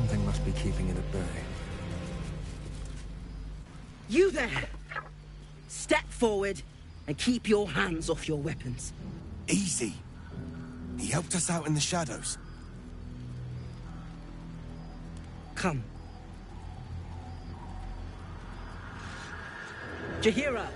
Something must be keeping it at bay. You there! Step forward and keep your hands off your weapons. Easy. He helped us out in the shadows. Come. Jaheira!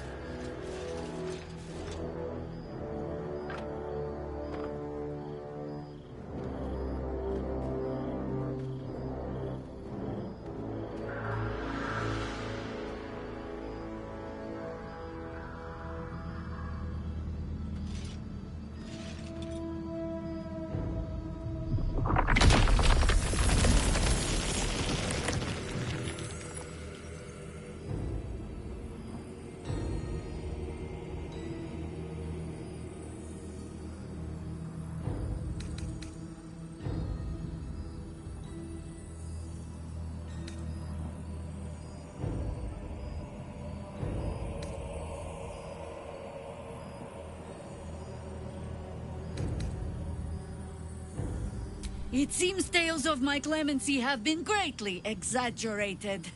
It seems tales of my clemency have been greatly exaggerated.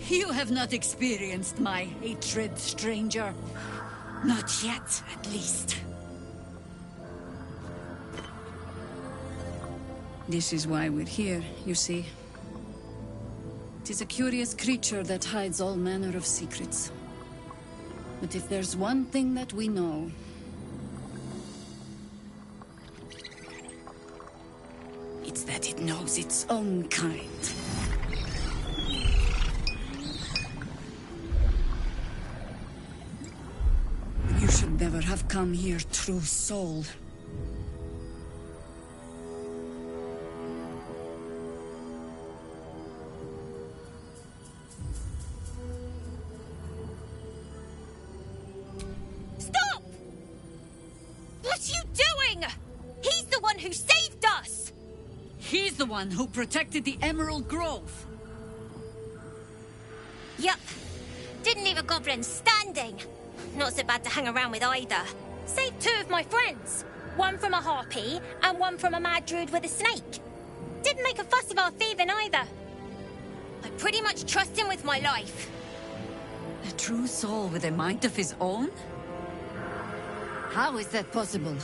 You have not experienced my hatred, stranger. Not yet, at least. This is why we're here, you see. It is a curious creature that hides all manner of secrets. But if there's one thing that we know... it's that it knows its own kind. You should never have come here, true soul. Stop! What are you doing? He's the one who saved us! He's the one who protected the Emerald Grove. Yup. Didn't leave a goblin standing. Not so bad to hang around with either. Saved two of my friends. One from a harpy, and one from a mad druid with a snake. Didn't make a fuss of our thieving either. I pretty much trust him with my life. A true soul with a mind of his own? How is that possible?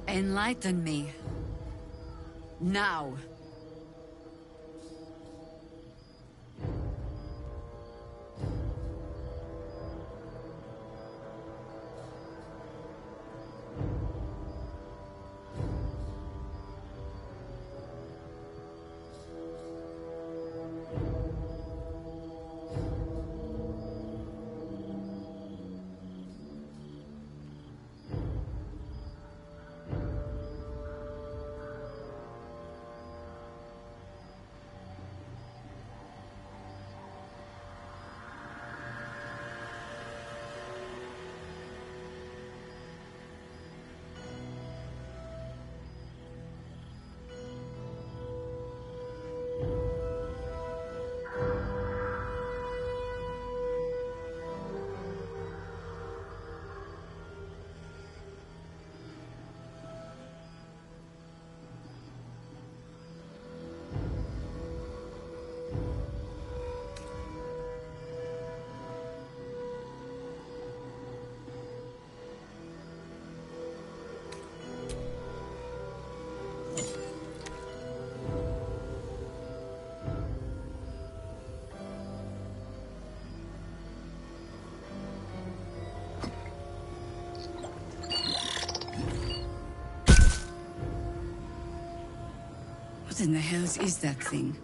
Enlighten me. Now. What in the hells is that thing?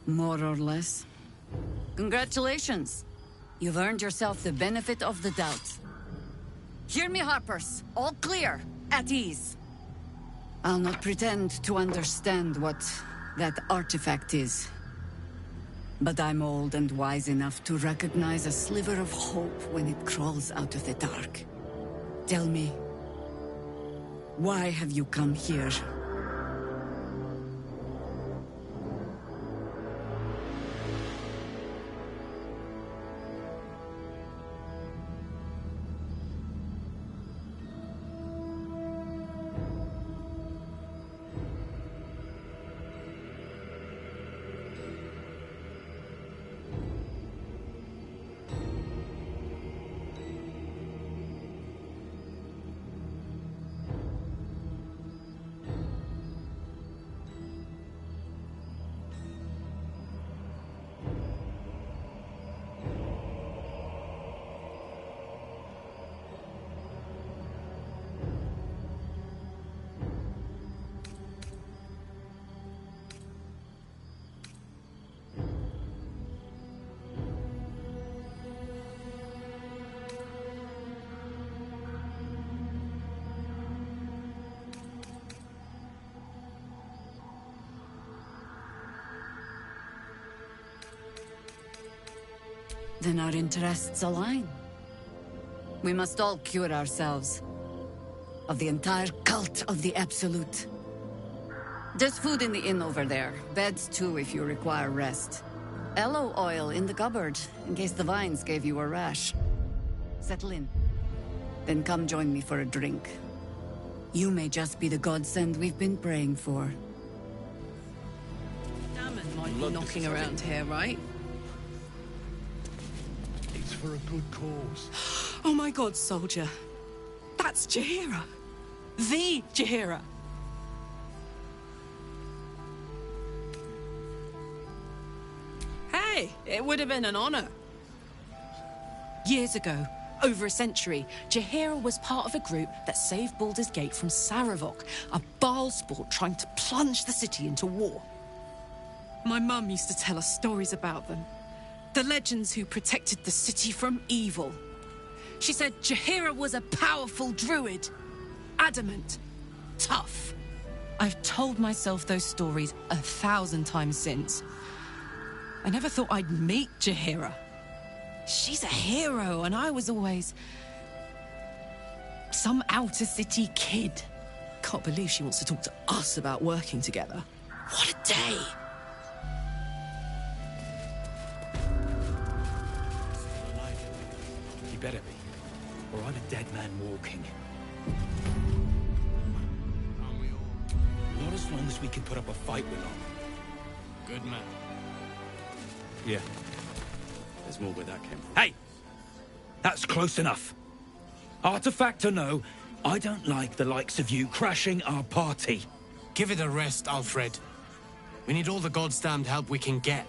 More or less. Congratulations. You've earned yourself the benefit of the doubt. Hear me, Harpers. All clear. At ease. I'll not pretend to understand what that artifact is. But I'm old and wise enough to recognize a sliver of hope when it crawls out of the dark. Tell me, why have you come here? Then our interests align. We must all cure ourselves of the entire cult of the Absolute. There's food in the inn over there. Beds too if you require rest. Aloe oil in the cupboard, in case the vines gave you a rash. Settle in. Then come join me for a drink. You may just be the godsend we've been praying for. Damon might be knocking around here, right? It's for a good cause. Oh my god, soldier. That's Jaheira. The Jaheira. Hey, it would have been an honor. Years ago, over a century, Jaheira was part of a group that saved Baldur's Gate from Sarevok, a Baalsport trying to plunge the city into war. My mum used to tell us stories about them. The legends who protected the city from evil. She said Jaheira was a powerful druid. Adamant. Tough. I've told myself those stories 1,000 times since. I never thought I'd meet Jaheira. She's a hero, and I was always some outer city kid. Can't believe she wants to talk to us about working together. What a day! You better be, or I'm a dead man walking. Not as long as we can put up a fight with them. Good man. Yeah. There's more where that came from. Hey! That's close enough. Artifact or no, I don't like the likes of you crashing our party. Give it a rest, Alfred. We need all the goddamned help we can get.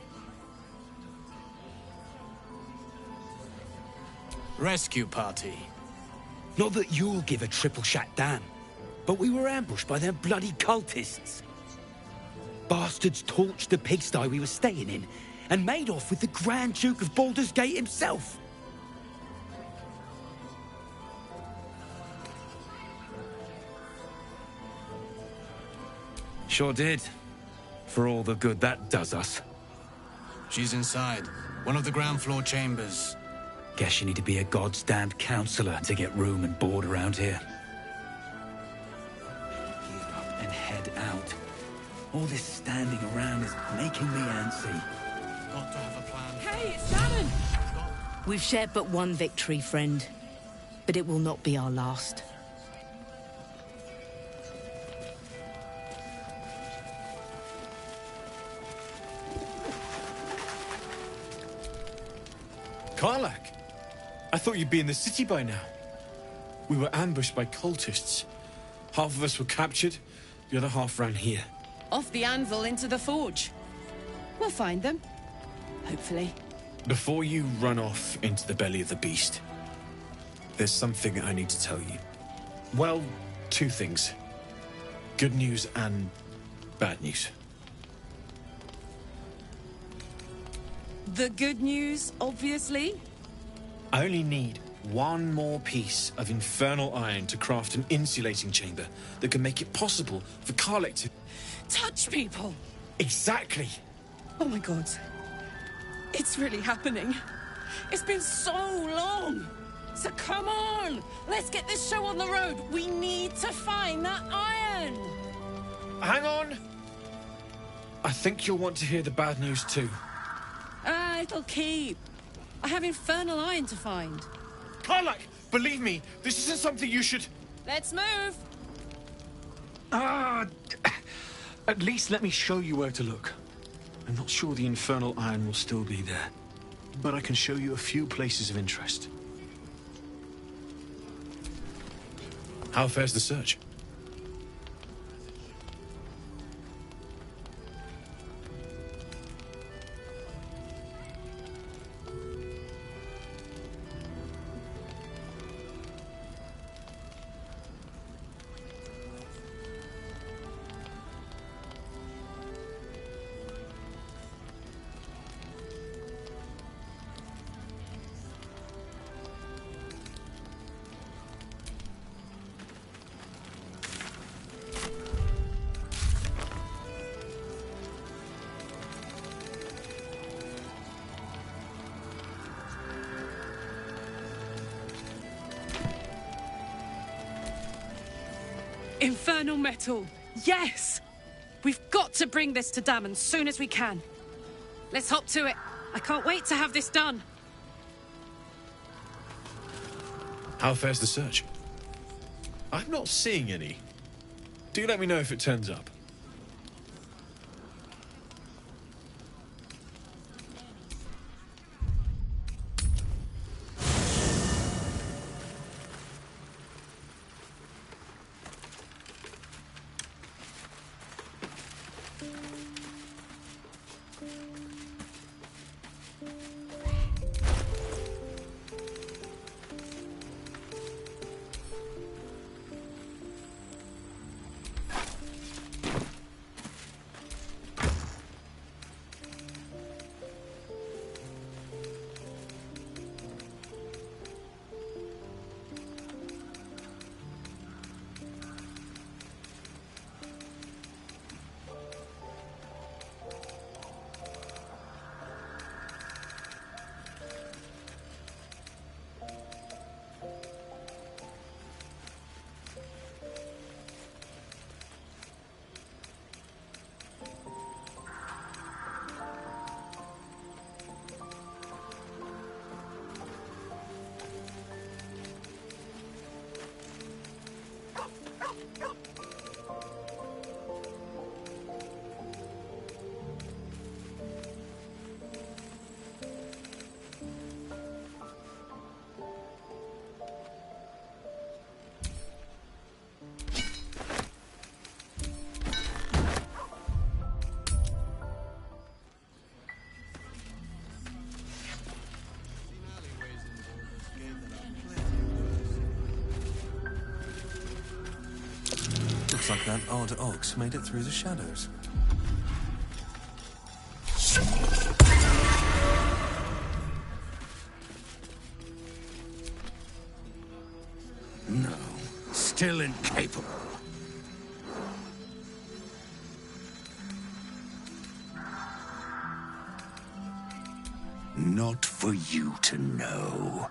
Rescue party. Not that you'll give a triple shot damn, but we were ambushed by them bloody cultists. Bastards torched the pigsty we were staying in and made off with the Grand Duke of Baldur's Gate himself. Sure did. For all the good that does us. She's inside. One of the ground floor chambers. Guess you need to be a goddamned counselor to get room and board around here. Gear up and head out. All this standing around is making me antsy. Got to have a plan. Hey, it's Damon! We've shared but one victory, friend. But it will not be our last. Karlach! I thought you'd be in the city by now. We were ambushed by cultists. Half of us were captured, the other half ran here. Off the anvil into the forge. We'll find them. Hopefully. Before you run off into the belly of the beast, There's something I need to tell you. Well, two things. Good news and bad news. The good news, obviously. I only need one more piece of infernal iron to craft an insulating chamber that can make it possible for Karlach to... Touch people! Exactly! Oh my god. It's really happening. It's been so long! So come on! Let's get this show on the road! We need to find that iron! Hang on! I think you'll want to hear the bad news too. It'll keep. I have infernal iron to find. Karlach! Believe me, this isn't something you should... Let's move! At least let me show you where to look. I'm not sure the infernal iron will still be there, but I can show you a few places of interest. How fares the search? Infernal metal! Yes! We've got to bring this to Dammon as soon as we can. Let's hop to it. I can't wait to have this done. How fares the search? I'm not seeing any. Do let me know if it turns up. Looks like that odd ox made it through the shadows. No, still incapable. Not for you to know.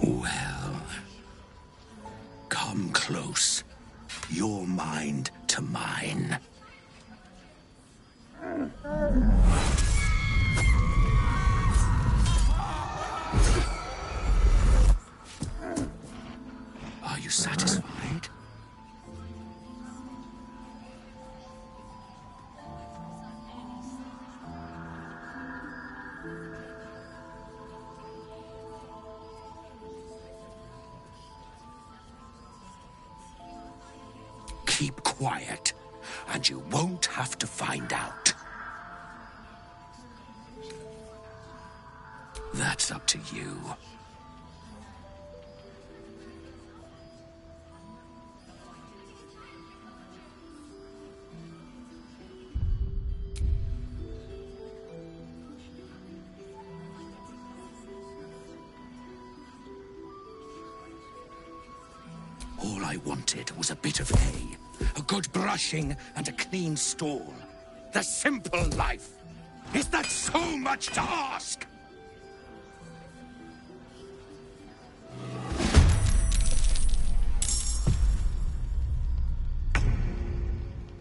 Well, come close. Your mind to mine. keep quiet, and you won't have to find out. That's up to you. All I wanted was a bit of hay, a good brushing, and a clean stall. The simple life. Is that so much to ask?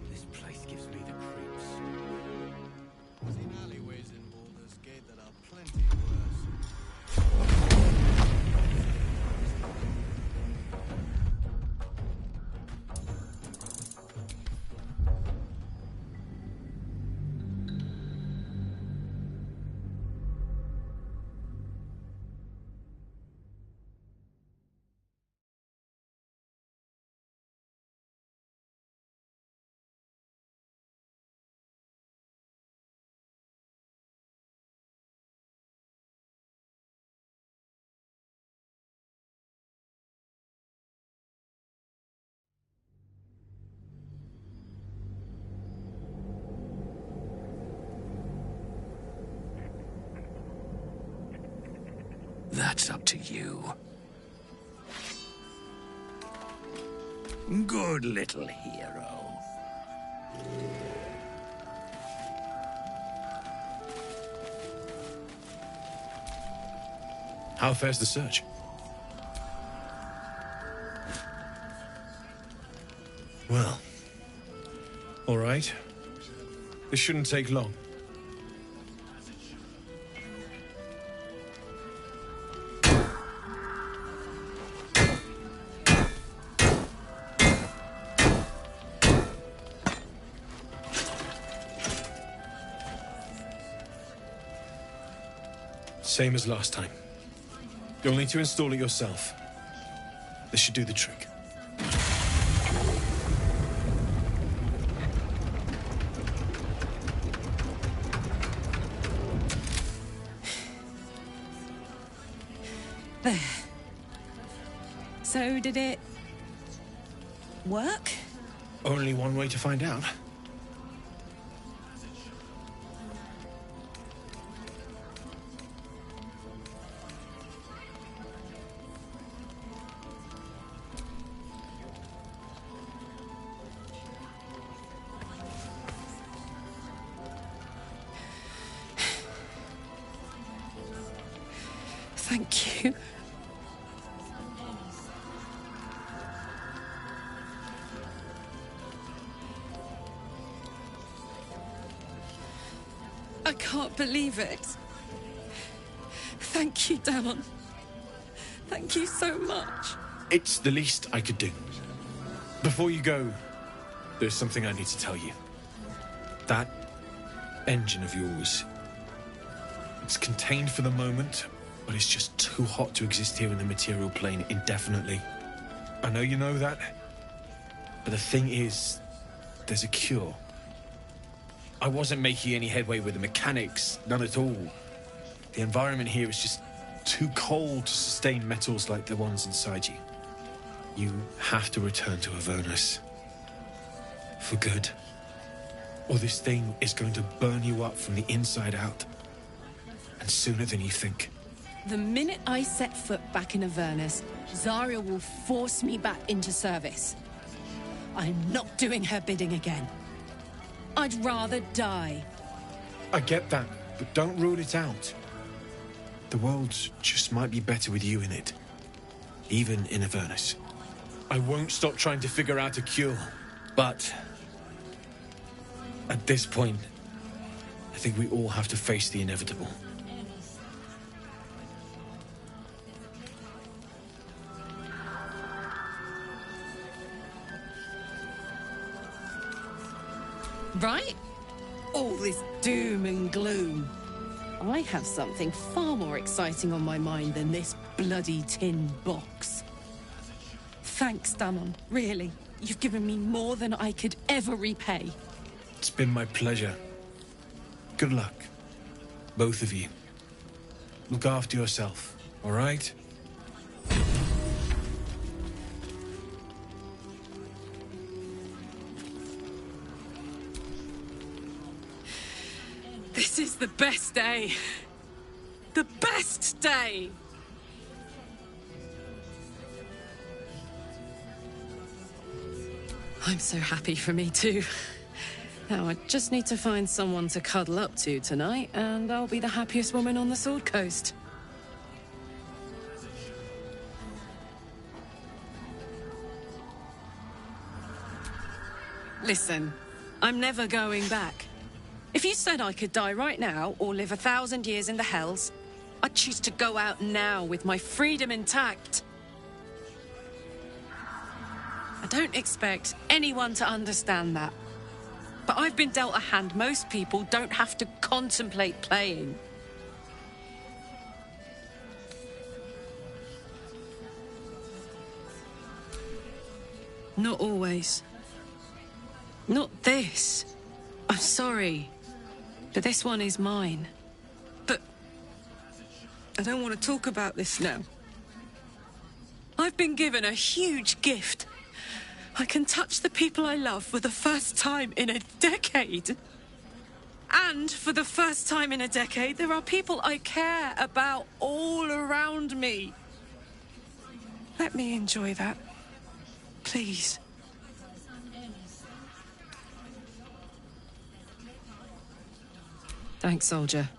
This place gives me the creeps. Seen alleyways in Baldur's Gate that are plenty worse. That's up to you. Good little hero. How fares the search? Well, all right. This shouldn't take long. Same as last time. You'll need to install it yourself. This should do the trick. There. So, did it work? Only one way to find out. Thank you. I can't believe it. Thank you, Damon. Thank you so much. It's the least I could do. Before you go, there's something I need to tell you. That engine of yours, it's contained for the moment, but it's just too hot to exist here in the material plane indefinitely. I know you know that, but the thing is, there's a cure. I wasn't making any headway with the mechanics, none at all. The environment here is just too cold to sustain metals like the ones inside you. You have to return to Avernus. For good. Or this thing is going to burn you up from the inside out. And sooner than you think. The minute I set foot back in Avernus, Zarya will force me back into service. I'm not doing her bidding again. I'd rather die. I get that, but don't rule it out. The world just might be better with you in it. Even in Avernus. I won't stop trying to figure out a cure, but at this point, I think we all have to face the inevitable. Right? All this doom and gloom. I have something far more exciting on my mind than this bloody tin box. Thanks, Damon, really. You've given me more than I could ever repay. It's been my pleasure. Good luck, both of you. Look after yourself, all right? This is the best day. The best day! I'm so happy for me too. Now I just need to find someone to cuddle up to tonight, and I'll be the happiest woman on the Sword Coast. Listen, I'm never going back. If you said I could die right now, or live 1,000 years in the Hells, I'd choose to go out now with my freedom intact. I don't expect anyone to understand that. But I've been dealt a hand most people don't have to contemplate playing. Not always. Not this. I'm sorry, but this one is mine. But I don't want to talk about this now. I've been given a huge gift. I can touch the people I love for the first time in a decade. And for the first time in a decade, there are people I care about all around me. Let me enjoy that. Please. Thanks, soldier.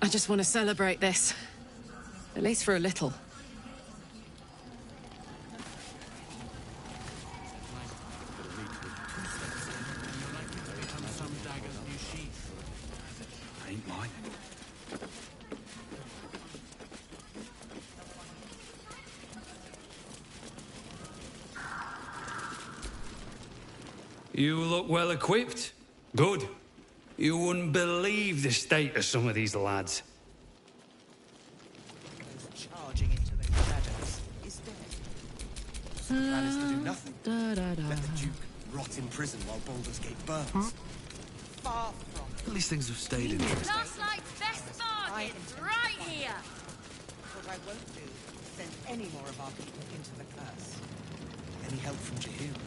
I just want to celebrate this. At least for a little. Ain't mine. You look well equipped. Good. You wouldn't believe the state of some of these lads. Charging into those shadows is dead. The plan is to do nothing. Let the Duke rot in prison while Baldur's Gate burns. Far from it. At least things have stayed interesting. Last night's best bargain, right here. What I won't do is send any more of our people into the curse. Any help from Jaheira?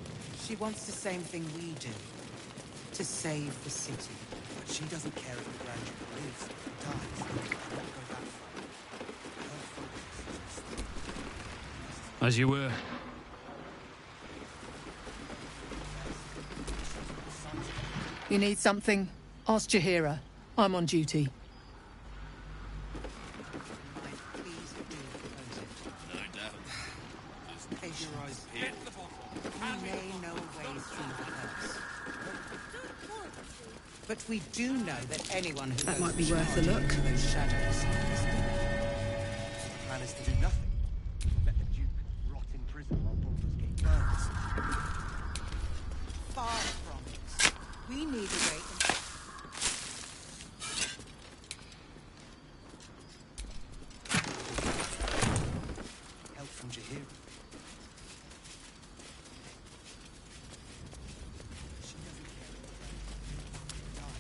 She wants the same thing we do. To save the city. But she doesn't care if the Grand Duke lives or dies. I won't go that far. Her focus is As you were. You need something? Ask Jaheira. I'm on duty. Please do propose it. no doubt. Visualize here. We may know ways through the curse. But we do know that anyone who That goes might be worth a charging look. into those shadows is dead. The plan is to do nothing. Let the Duke rot in prison while Baldur's Gate burns. Far from it. We need a way. Help from Jaheira. She doesn't care if the Grand Duke dies.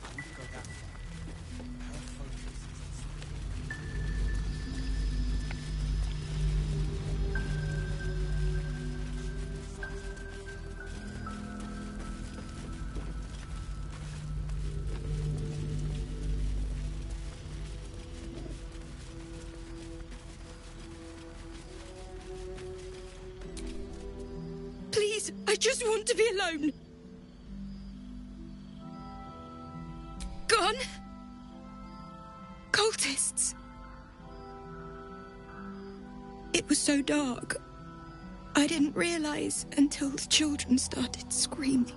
I wouldn't go that far. Her focus is Please, I just want to be alone. Gone? Cultists. It was so dark. I didn't realize until the children started screaming.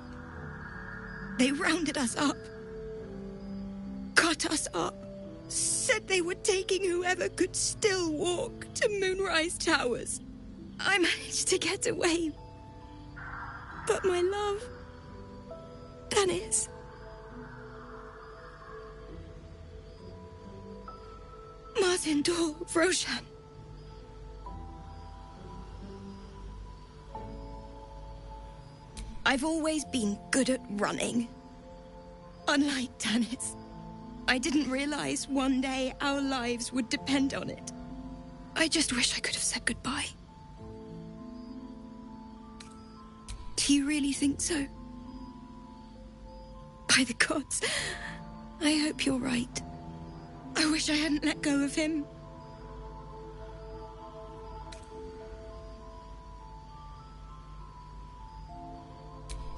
They rounded us up. Cut us up. Said they were taking whoever could still walk to Moonrise Towers. I managed to get away. But my love, Dennis. Martin Dor, Roshan. I've always been good at running. Unlike Tannis, I didn't realize one day our lives would depend on it. I just wish I could have said goodbye. Do you really think so? By the gods, I hope you're right. I wish I hadn't let go of him.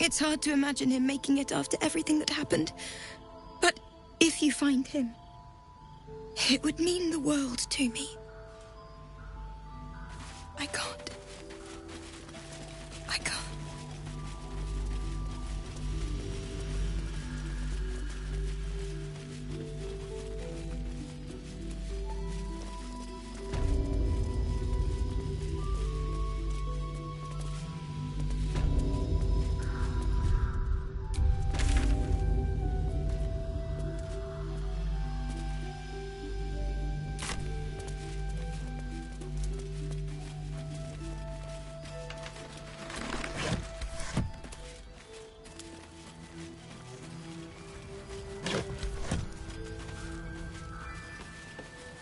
It's hard to imagine him making it after everything that happened. But if you find him, it would mean the world to me. I can't. I can't.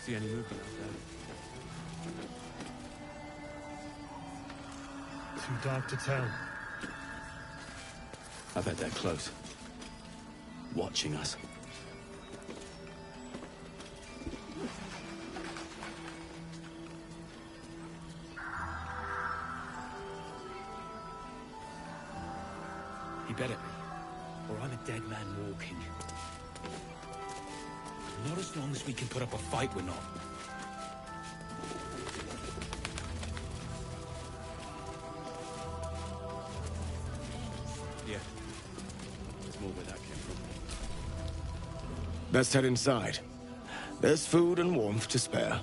See any movement out there? Too dark to tell. I bet they're close. Watching us. He better be, or I'm a dead man walking. Not as long as we can put up a fight, we're not. Yeah. There's more where that came from. Best head inside. There's food and warmth to spare.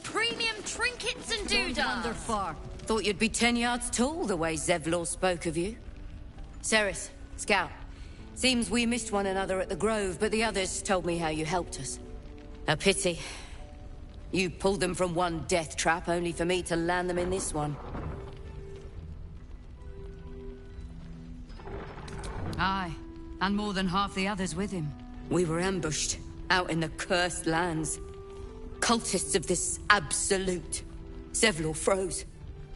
Premium trinkets and doodads! Wander far. Thought you'd be 10 yards tall the way Zevlor spoke of you. Ceres, Scout. Seems we missed one another at the Grove, but the others told me how you helped us. A pity. You pulled them from one death trap, only for me to land them in this one. Aye, and more than half the others with him. We were ambushed, out in the cursed lands. Cultists of this absolute. Zevlor froze,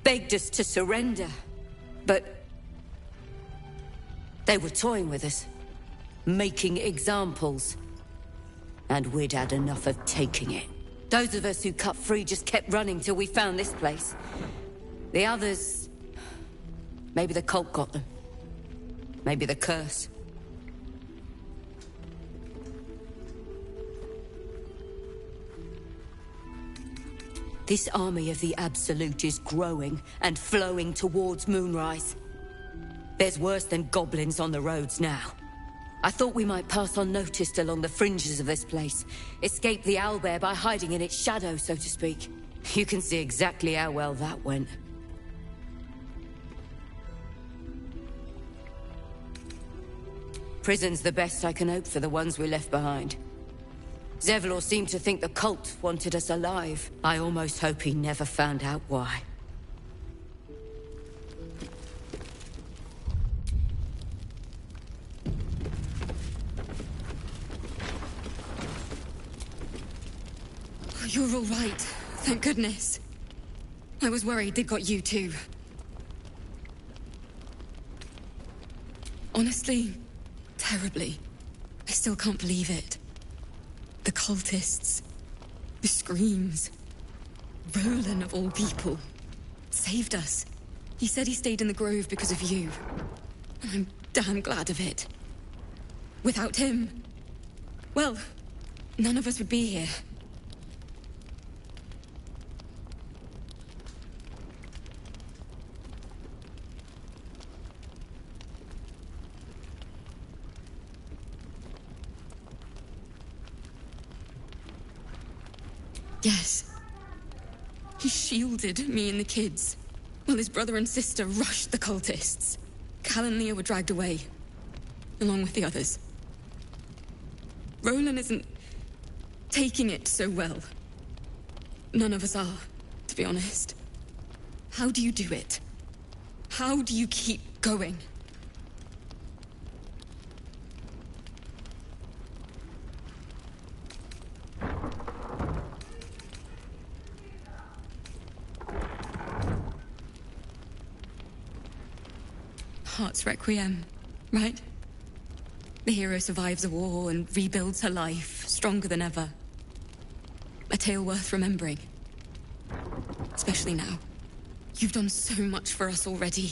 begged us to surrender. But they were toying with us, making examples. And we'd had enough of taking it. Those of us who cut free just kept running till we found this place. The others... maybe the cult got them. Maybe the curse. This army of the Absolute is growing and flowing towards Moonrise. There's worse than goblins on the roads now. I thought we might pass unnoticed along the fringes of this place, escape the owlbear by hiding in its shadow, so to speak. You can see exactly how well that went. Prison's the best I can hope for the ones we left behind. Zevlor seemed to think the cult wanted us alive. I almost hope he never found out why. You're all right. Thank goodness. I was worried they'd got you too. Honestly, terribly. I still can't believe it. The cultists. The screams. Roland, of all people, saved us. He said he stayed in the Grove because of you. And I'm damn glad of it. Without him, well, none of us would be here. Yes. He shielded me and the kids, while his brother and sister rushed the cultists. Cal and Leah were dragged away, along with the others. Roland isn't taking it so well. None of us are, to be honest. How do you do it? How do you keep going? Heart's Requiem, right? The hero survives a war and rebuilds her life, stronger than ever. A tale worth remembering. Especially now. You've done so much for us already.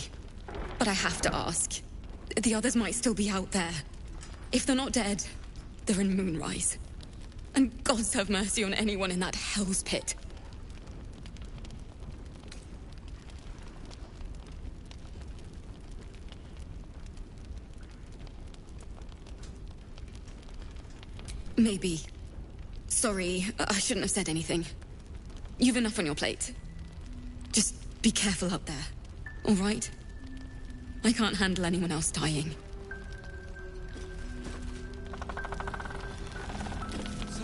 But I have to ask. The others might still be out there. If they're not dead, they're in Moonrise. And gods have mercy on anyone in that hell's pit. Maybe. Sorry, I shouldn't have said anything. You've enough on your plate. Just be careful out there, all right? I can't handle anyone else dying.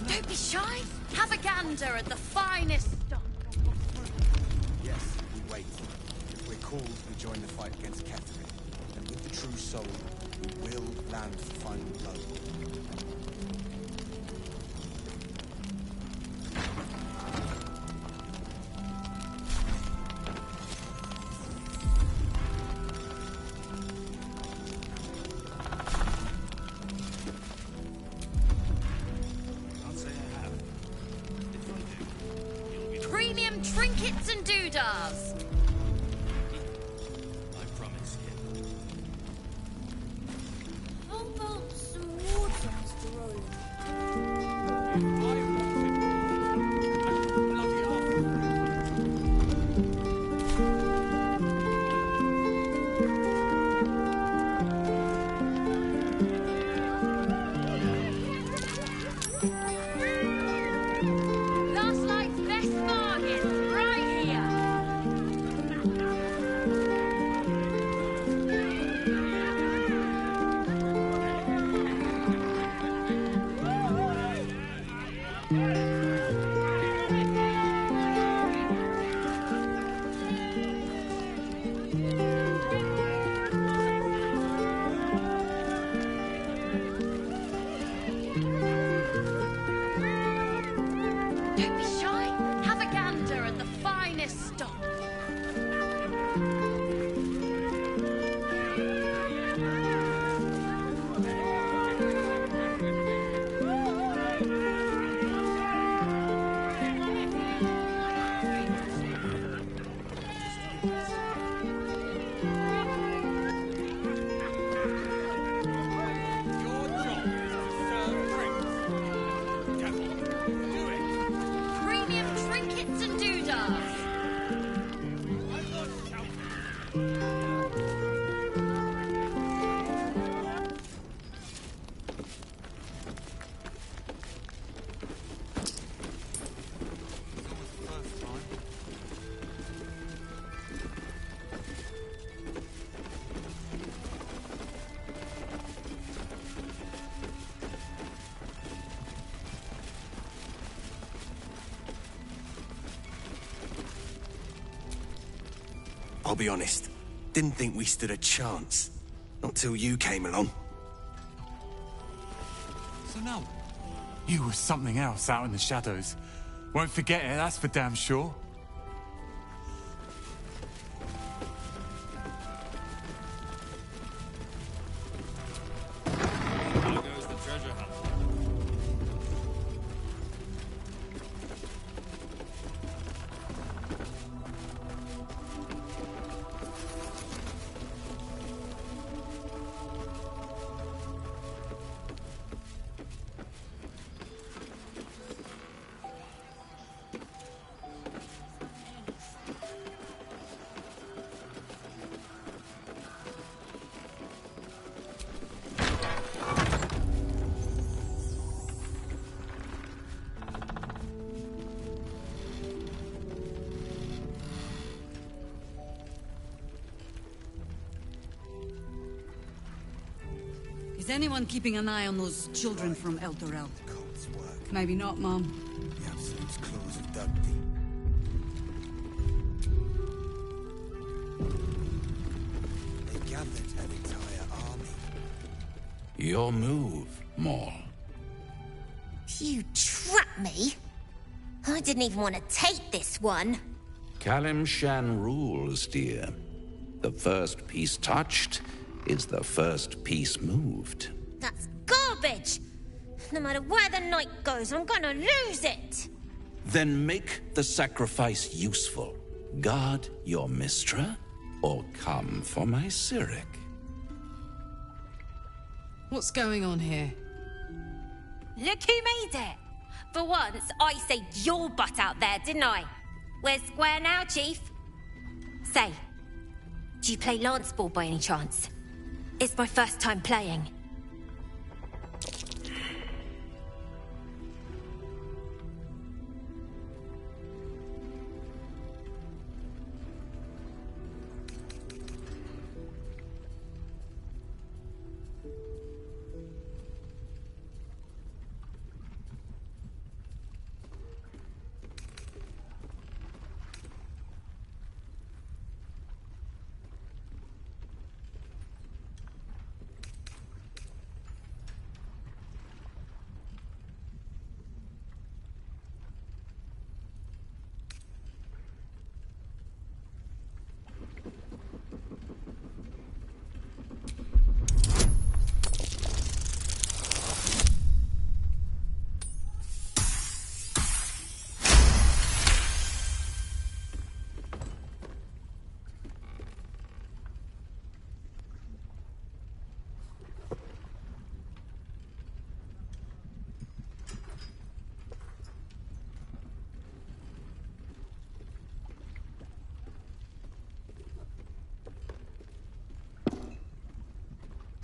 Don't be shy. Have a gander at the finest stock. Yes, we wait. If we're called, we join the fight against Catherine. And with the true soul, we will land the final blow. Premium trinkets and doodahs. I promise you. How about some water, Mr. Roland? Last night's best bargain, right here. Don't be shy. Have a gander at the finest stock. Premium trinkets and doodahs. I'll be honest. Didn't think we stood a chance. Not till you came along. So now, you were something else out in the shadows. Won't forget it, that's for damn sure. There goes the treasure hunt. Is anyone keeping an eye on those children from El Dorel? Maybe not, Mom. The Absolute's claws have dug deep. They gathered an entire army. Your move, Maul. You trapped me? I didn't even want to take this one. Kalimshan rules, dear. The first piece touched is the first piece moved. That's garbage! No matter where the night goes, I'm gonna lose it! Then make the sacrifice useful. Guard your Mistra, or come for my Cyric. What's going on here? Look who made it! For once, I saved your butt out there, didn't I? We're square now, Chief. Say, do you play lance ball by any chance? It's my first time playing.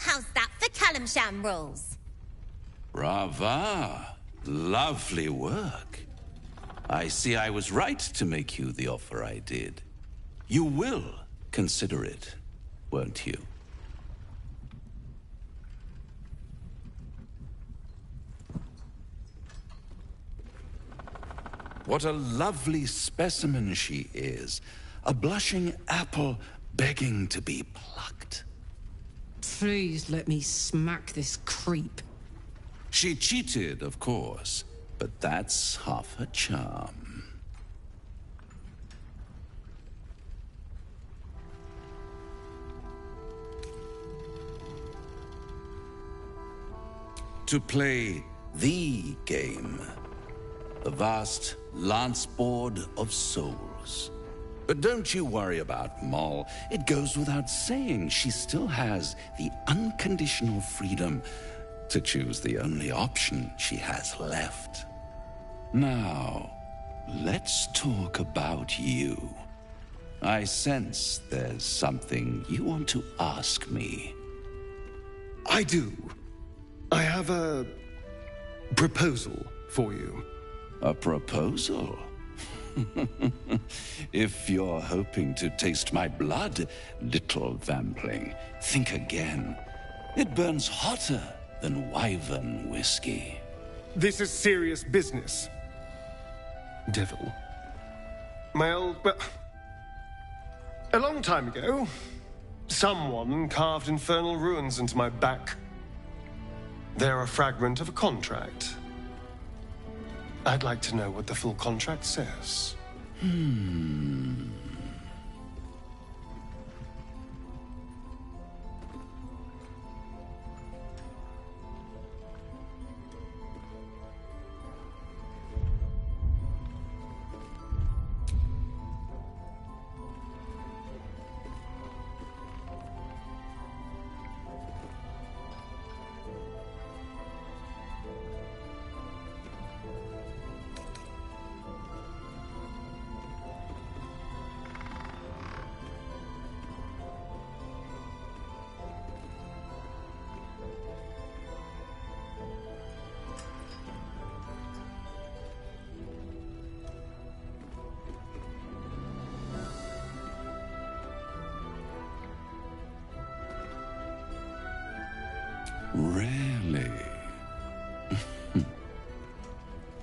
How's that for Kalimshan rules? Brava. Lovely work. I see I was right to make you the offer I did. You will consider it, won't you? What a lovely specimen she is. A blushing apple begging to be plucked. Please let me smack this creep. She cheated, of course, but that's half her charm. To play the game, the vast lance board of souls. But don't you worry about Moll. It goes without saying she still has the unconditional freedom to choose the only option she has left. Now, let's talk about you. I sense there's something you want to ask me. I do. I have a proposal for you. A proposal? If you're hoping to taste my blood, little vampling, think again. It burns hotter than wyvern whiskey. This is serious business. Devil. Well, a long time ago, someone carved infernal runes into my back. They're a fragment of a contract. I'd like to know what the full contract says. Really?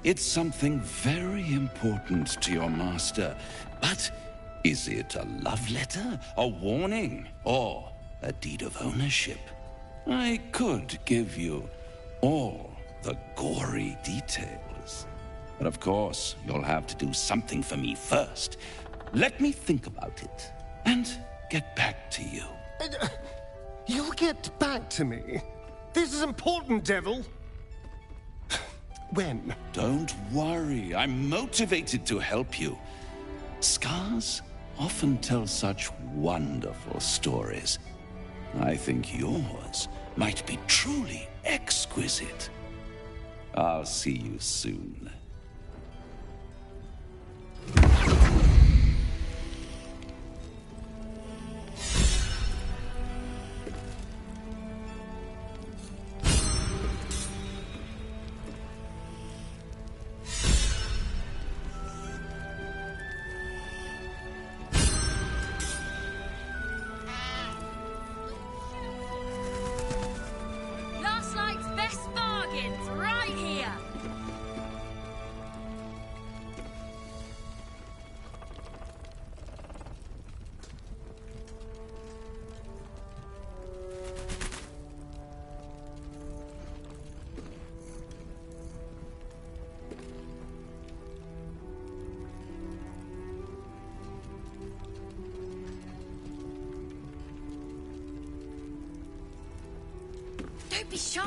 It's something very important to your master. But is it a love letter, a warning, or a deed of ownership? I could give you all the gory details. But of course, you'll have to do something for me first. Let me think about it and get back to you. You'll get back to me? This is important, Devil. When? Don't worry, I'm motivated to help you. Scars often tell such wonderful stories. I think yours might be truly exquisite. I'll see you soon. Last night's best bargains right here. Don't be shy.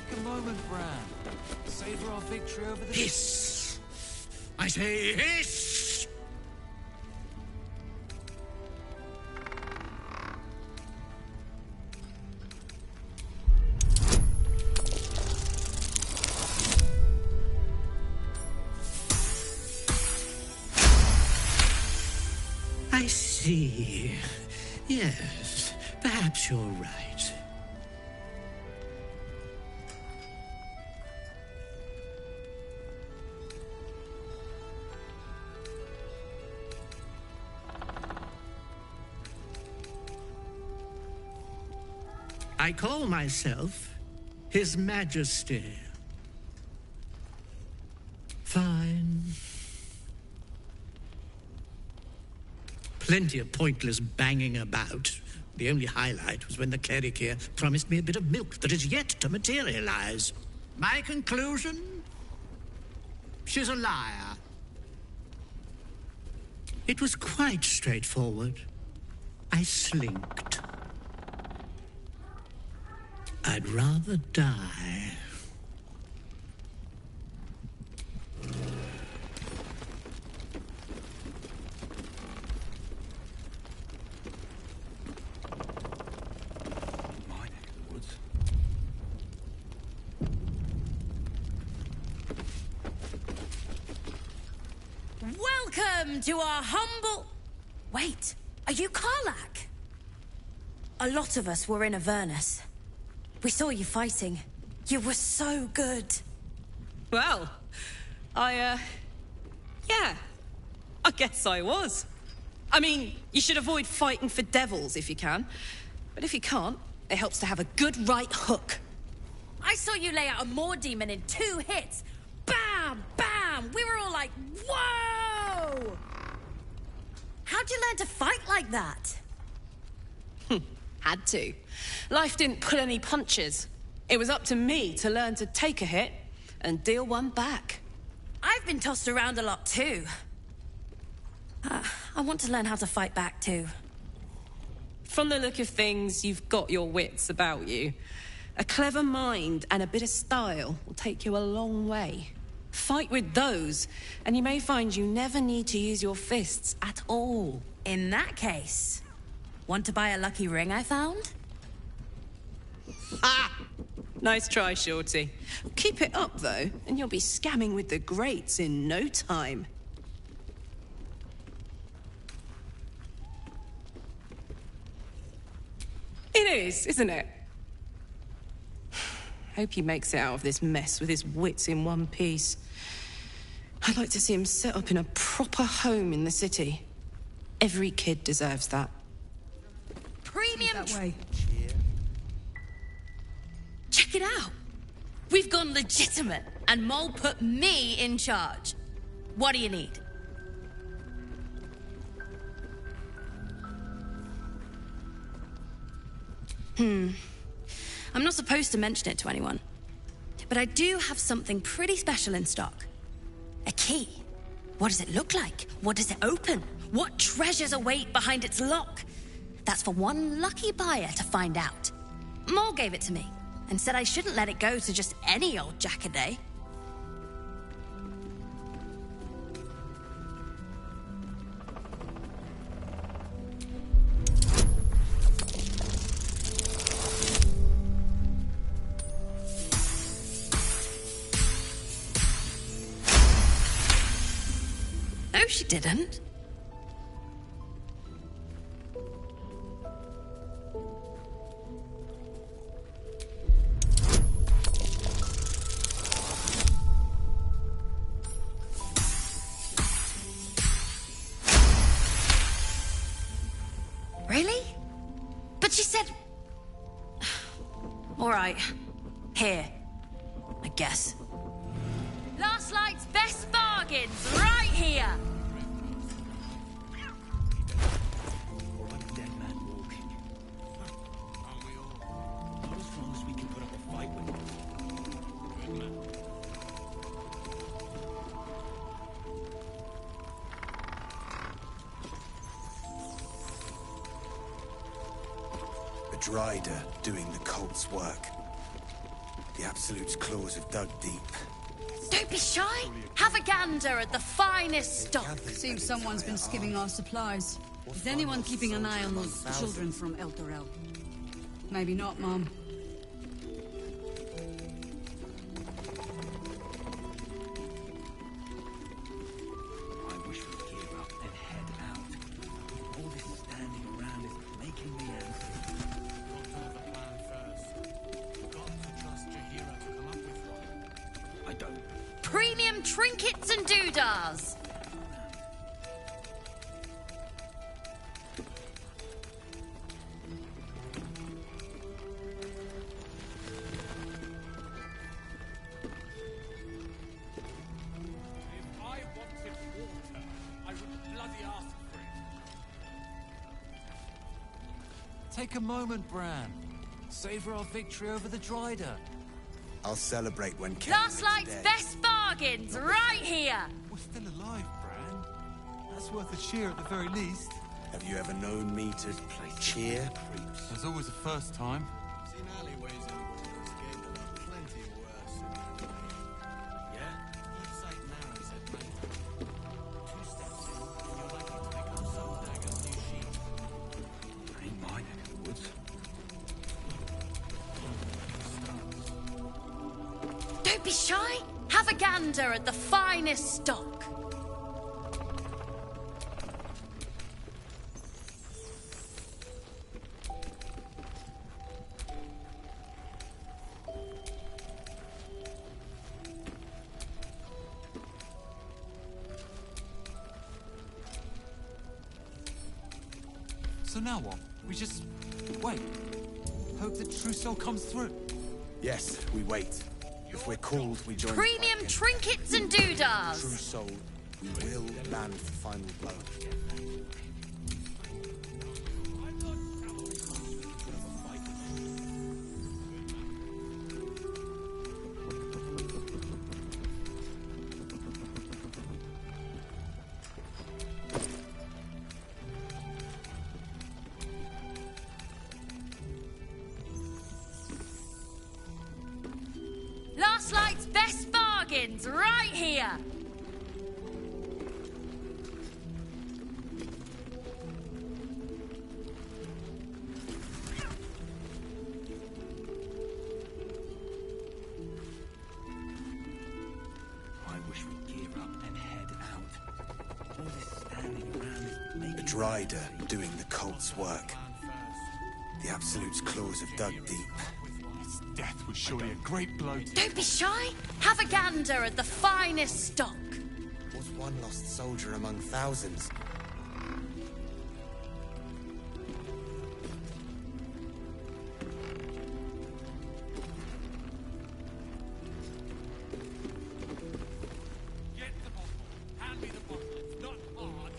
Take a moment, Bran. Savor our victory over the... Hiss! I say hiss! I see. Yes, perhaps you're right. I call myself His Majesty. Fine. Plenty of pointless banging about. The only highlight was when the cleric here promised me a bit of milk that is yet to materialize. My conclusion? She's a liar. It was quite straightforward. I slinked. I'd rather die. Welcome to our humble... Wait, are you Karlach? A lot of us were in Avernus. We saw you fighting. You were so good. Well, yeah, I guess I was. I mean, you should avoid fighting for devils if you can. But if you can't, it helps to have a good right hook. I saw you lay out a Moor demon in 2 hits. Bam! Bam! We were all like, whoa! How'd you learn to fight like that? Had to. Life didn't pull any punches. It was up to me to learn to take a hit and deal one back. I've been tossed around a lot too. I want to learn how to fight back too. From the look of things, you've got your wits about you. A clever mind and a bit of style will take you a long way. Fight with those, and you may find you never need to use your fists at all. In that case, want to buy a lucky ring I found? Ha! Nice try, Shorty. Keep it up, though, and you'll be scamming with the greats in no time. It is, isn't it? Hope he makes it out of this mess with his wits in one piece. I'd like to see him set up in a proper home in the city. Every kid deserves that. Premium That way. Check it out. We've gone legitimate, and Mole put me in charge. What do you need? I'm not supposed to mention it to anyone, but I do have something pretty special in stock. A key. What does it look like? What does it open? What treasures await behind its lock? That's for one lucky buyer to find out. Mole gave it to me and said I shouldn't let it go to just any old Jackaday. No, she didn't. Really? But she said... All right. Here. I guess. Last Light's best bargains, right here! A Drider doing the cult's work. The Absolute's claws have dug deep. Don't be shy. Have a gander at the finest stock. Seems someone's been skimming our supplies. Is anyone keeping an eye on those children from El Torel? Maybe not, Mom. I wish we'd gear up and head out. All this standing around is making me angry. I don't. Premium trinkets and doodahs. Take a moment, Bran. Savor our victory over the Drider. I'll celebrate when Last Light's best bargains, right here! We're still alive, Bran. That's worth a cheer at the very least. Have you ever known me to cheer? There's always a first time. Seen alleyways in Baldur's Gate that are plenty worse. Yeah? Eastside Narrows at night. 2 steps in, and you're likely to become some dagger's new sheep. Ain't mine in the woods. Don't be shy. Have a gander at the finest stock. So now what? We just wait. Hope that Trousseau comes through. Yes, we wait. If we're called, we join. Premium trinkets and doodahs. True soul, we will land the final blow. Last Light's best bargains, right here! I wish we'd gear up and head out. All this standing around is making A Drider doing the cult's work. The Absolute's claws have dug deep. death was surely a great blow to... Don't be shy. Have a gander at the finest stock. Was one lost soldier among thousands? Get the bottle. Hand me the bottle. It's not hard.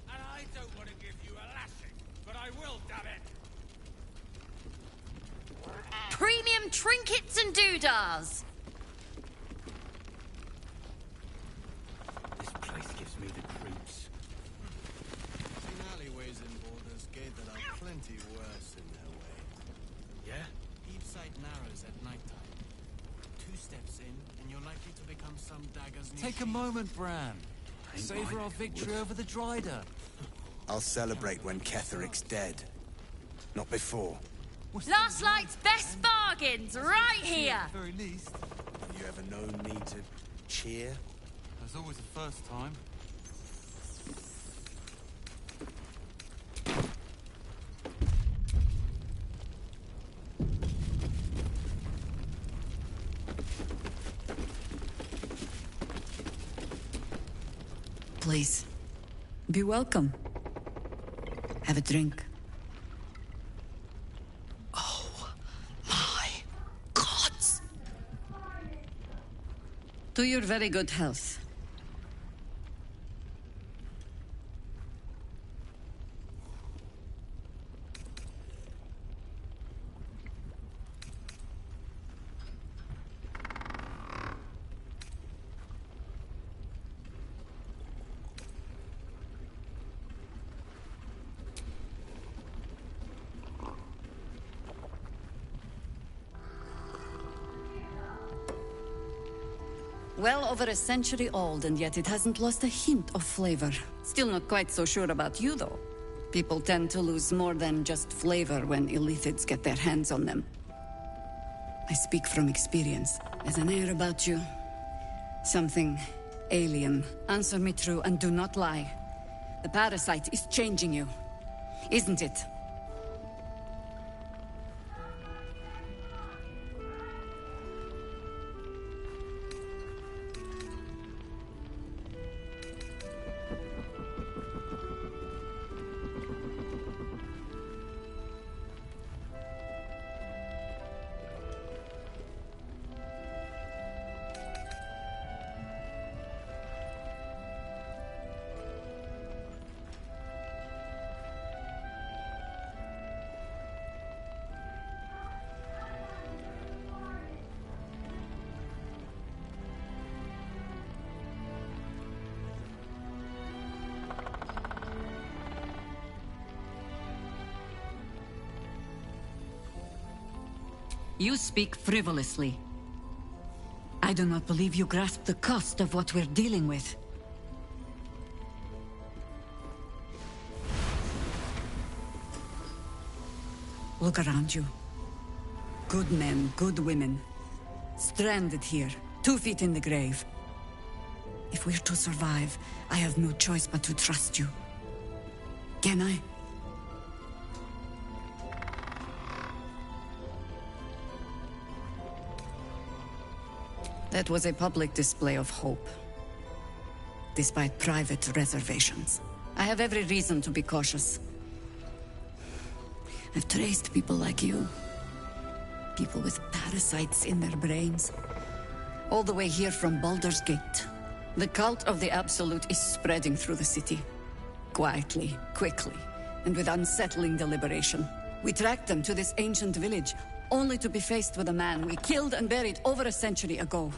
And I don't want to give you a lashing, but I will, damn it. Premium trinkets and doodahs. This place gives me the creeps. Seen alleyways in Baldur's Gate that are plenty worse in their way. Yeah? Deep sight narrows at nighttime. 2 steps in, and you're likely to become some dagger's new Take a moment, Bran. Savor our victory over the Dryder. I'll celebrate when Ketheric's dead. Not before. Last Light's best bargains, right here. At the very least. Have you ever known me to cheer? There's always a first time. Please, be welcome. Have a drink. Oh, my gods. To your very good health. Well over a century old, and yet it hasn't lost a hint of flavor. Still not quite so sure about you, though. People tend to lose more than just flavor when illithids get their hands on them. I speak from experience. There's an air about you. Something alien. Answer me true and do not lie. The parasite is changing you, isn't it? You speak frivolously. I do not believe you grasp the cost of what we're dealing with. Look around you. Good men, good women. Stranded here, 2 feet in the grave. If we're to survive, I have no choice but to trust you. Can I? That was a public display of hope, despite private reservations. I have every reason to be cautious. I've traced people like you. People with parasites in their brains. All the way here from Baldur's Gate. The cult of the Absolute is spreading through the city. Quietly, quickly, and with unsettling deliberation. We tracked them to this ancient village, only to be faced with a man we killed and buried over a century ago.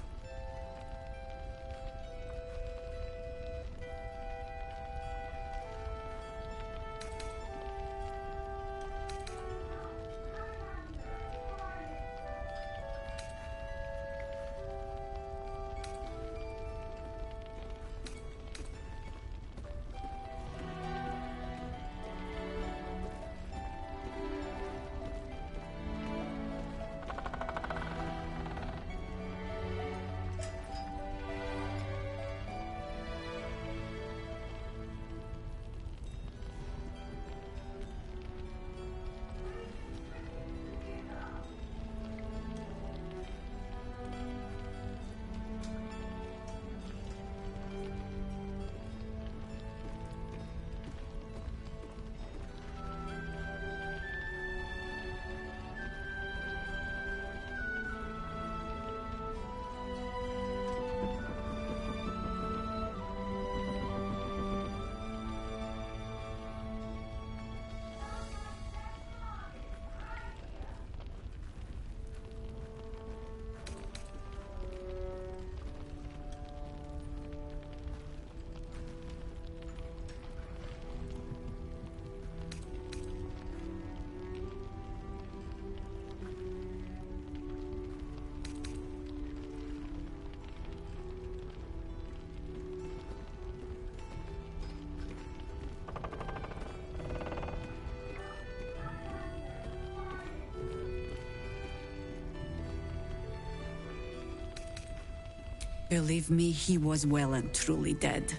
Believe me, he was well and truly dead.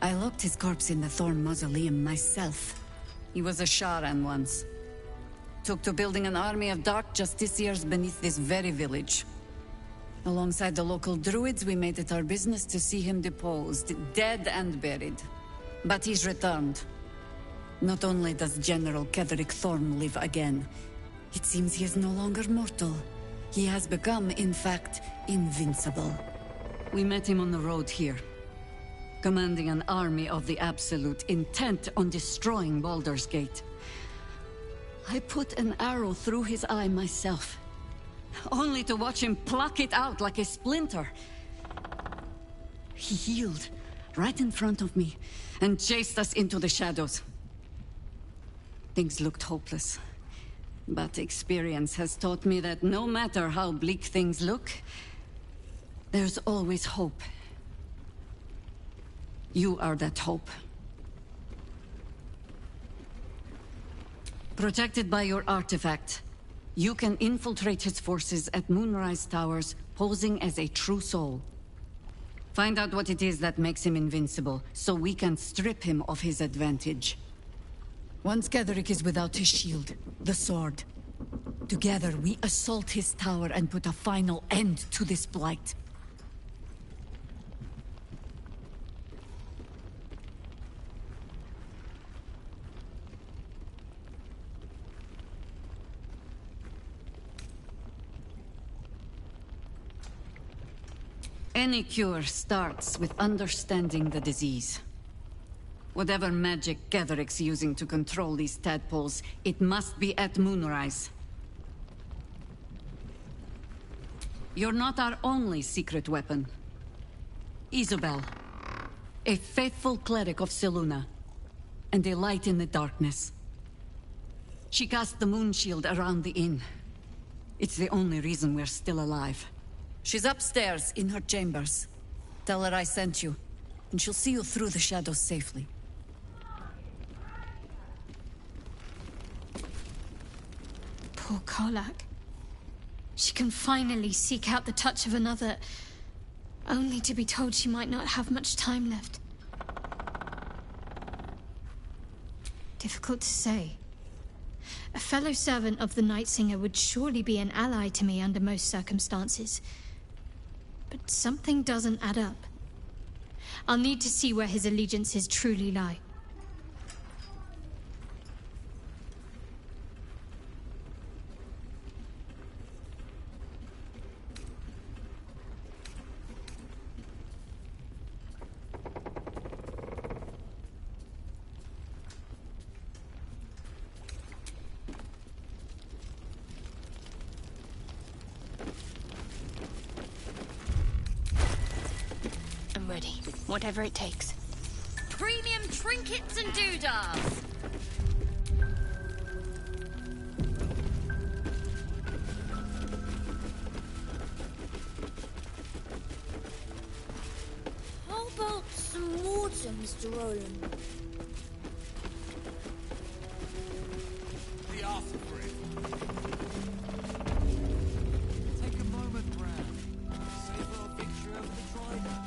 I locked his corpse in the Thorn Mausoleum myself. He was a Sharan once. Took to building an army of dark justiciars beneath this very village. Alongside the local druids, we made it our business to see him deposed, dead and buried. But he's returned. Not only does General Ketheric Thorm live again, it seems he is no longer mortal. He has become, in fact, invincible. We met him on the road here, commanding an army of the Absolute, intent on destroying Baldur's Gate. I put an arrow through his eye myself, only to watch him pluck it out like a splinter. He healed right in front of me and chased us into the shadows. Things looked hopeless, but experience has taught me that no matter how bleak things look, there's always hope. You are that hope. Protected by your artifact, you can infiltrate his forces at Moonrise Towers, posing as a true soul. Find out what it is that makes him invincible, so we can strip him of his advantage. Once Ketheric is without his shield, the sword, together we assault his tower and put a final end to this blight. Any cure starts with understanding the disease. Whatever magic Ketheric's using to control these tadpoles, it must be at Moonrise. You're not our only secret weapon. Isobel, a faithful cleric of Selûne, and a light in the darkness. She cast the moon shield around the inn. It's the only reason we're still alive. She's upstairs, in her chambers. Tell her I sent you, and she'll see you through the shadows safely. Poor Karlach. She can finally seek out the touch of another, only to be told she might not have much time left. Difficult to say. A fellow servant of the Night Singer would surely be an ally to me under most circumstances. But something doesn't add up. I'll need to see where his allegiances truly lie. Ready, whatever it takes. Premium trinkets and doodads! How about some water, Mr. Roland? The ask for it. Take a moment, Bran. Savor a picture of the Trident.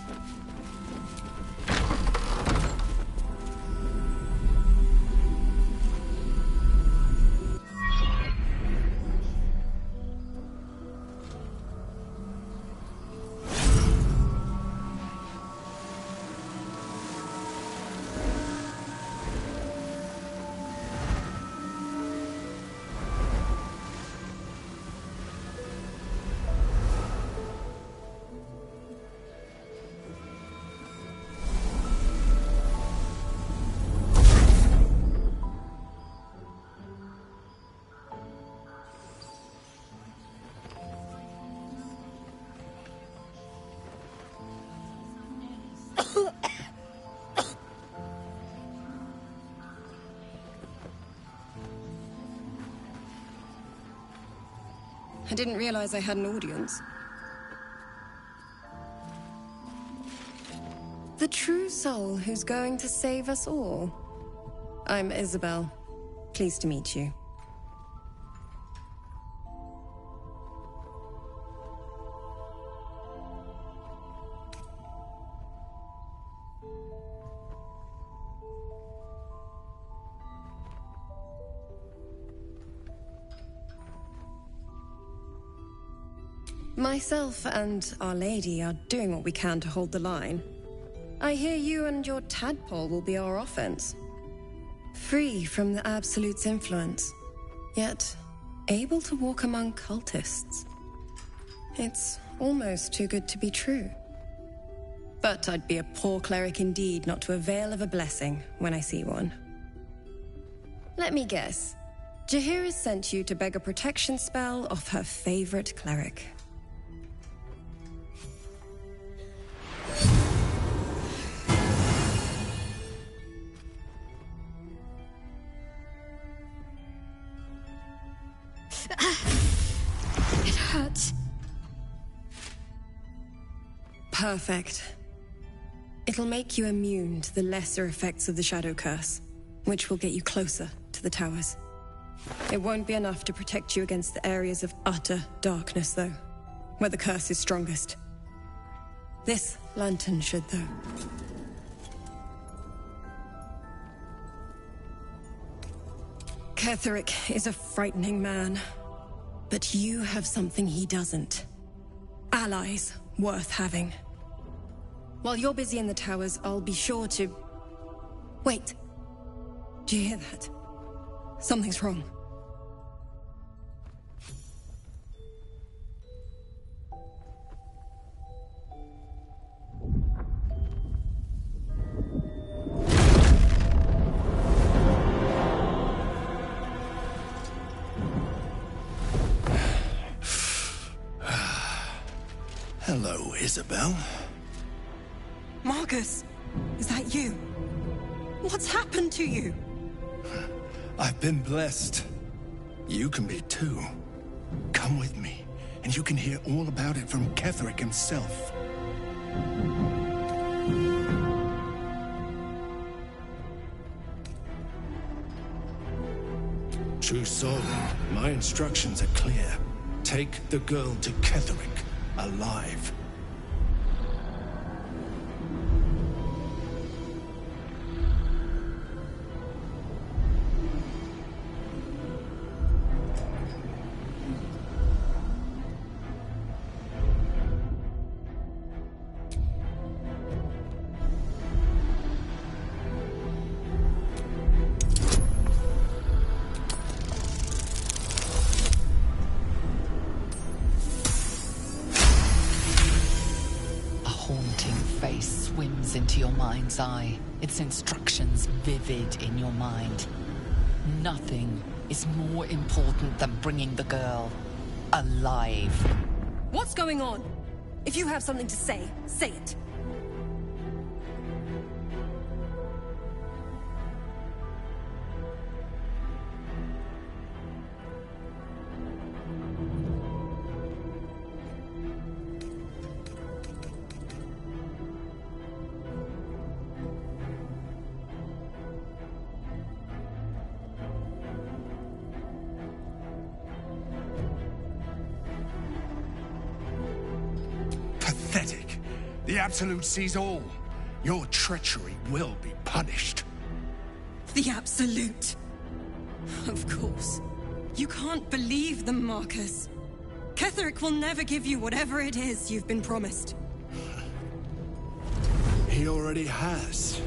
I didn't realize I had an audience. The true soul who's going to save us all. I'm Isabel. Pleased to meet you. Myself and Our Lady are doing what we can to hold the line. I hear you and your tadpole will be our offense. Free from the Absolute's influence, yet able to walk among cultists. It's almost too good to be true. But I'd be a poor cleric indeed not to avail of a blessing when I see one. Let me guess. Jaheira sent you to beg a protection spell off her favorite cleric. It hurts. Perfect. It'll make you immune to the lesser effects of the Shadow Curse, which will get you closer to the towers. It won't be enough to protect you against the areas of utter darkness, though, where the curse is strongest. This lantern should, though. Ketheric is a frightening man, but you have something he doesn't. Allies worth having. While you're busy in the towers, I'll be sure to... Wait. Do you hear that? Something's wrong. Hello, Isabel. Marcus, is that you? What's happened to you? I've been blessed. You can be too. Come with me, and you can hear all about it from Ketheric himself. True Soul, my instructions are clear. Take the girl to Ketheric, alive. Into your mind's eye, its instructions vivid in your mind. Nothing is more important than bringing the girl alive. What's going on? If you have something to say, say it. Pathetic. The Absolute sees all. Your treachery will be punished. The Absolute. Of course. You can't believe them, Marcus. Ketheric will never give you whatever it is you've been promised. He already has.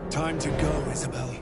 Time to go, Isabel.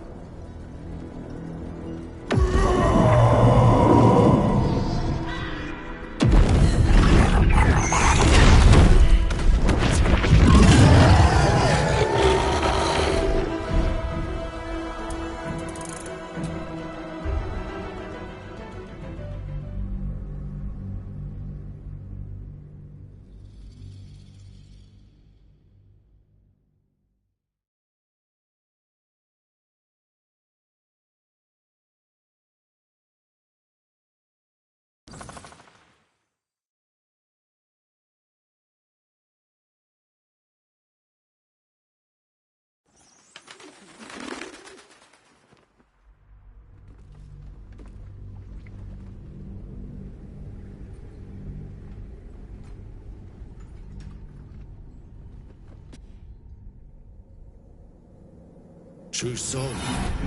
True Soul,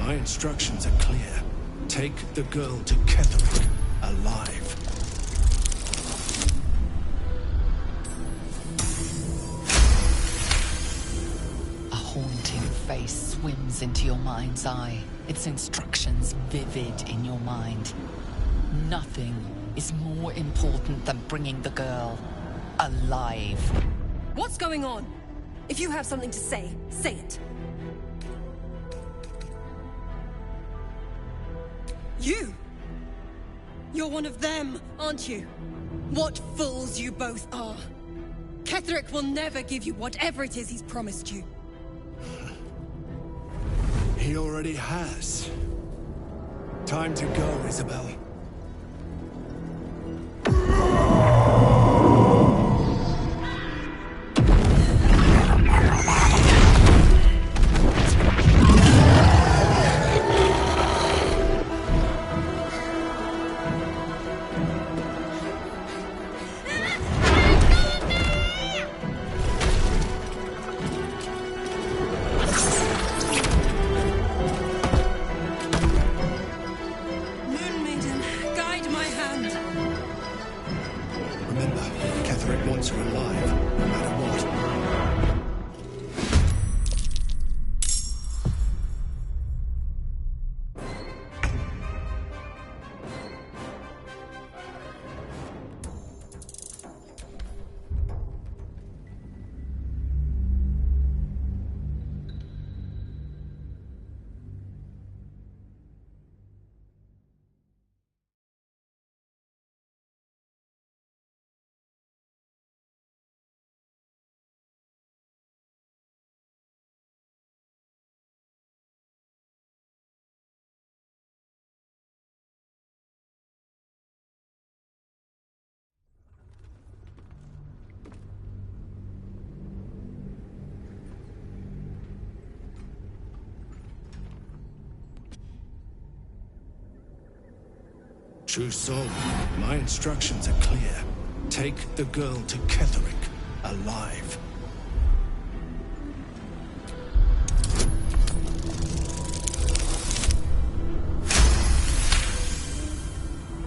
my instructions are clear. Take the girl to Ketheric, alive. face swims into your mind's eye, its instructions vivid in your mind. Nothing is more important than bringing the girl alive. What's going on? If you have something to say, say it. You! You're one of them, aren't you? What fools you both are. Ketherick will never give you whatever it is he's promised you. He already has. Time to go, Isabel. True Soul, my instructions are clear. Take the girl to Ketherick, alive.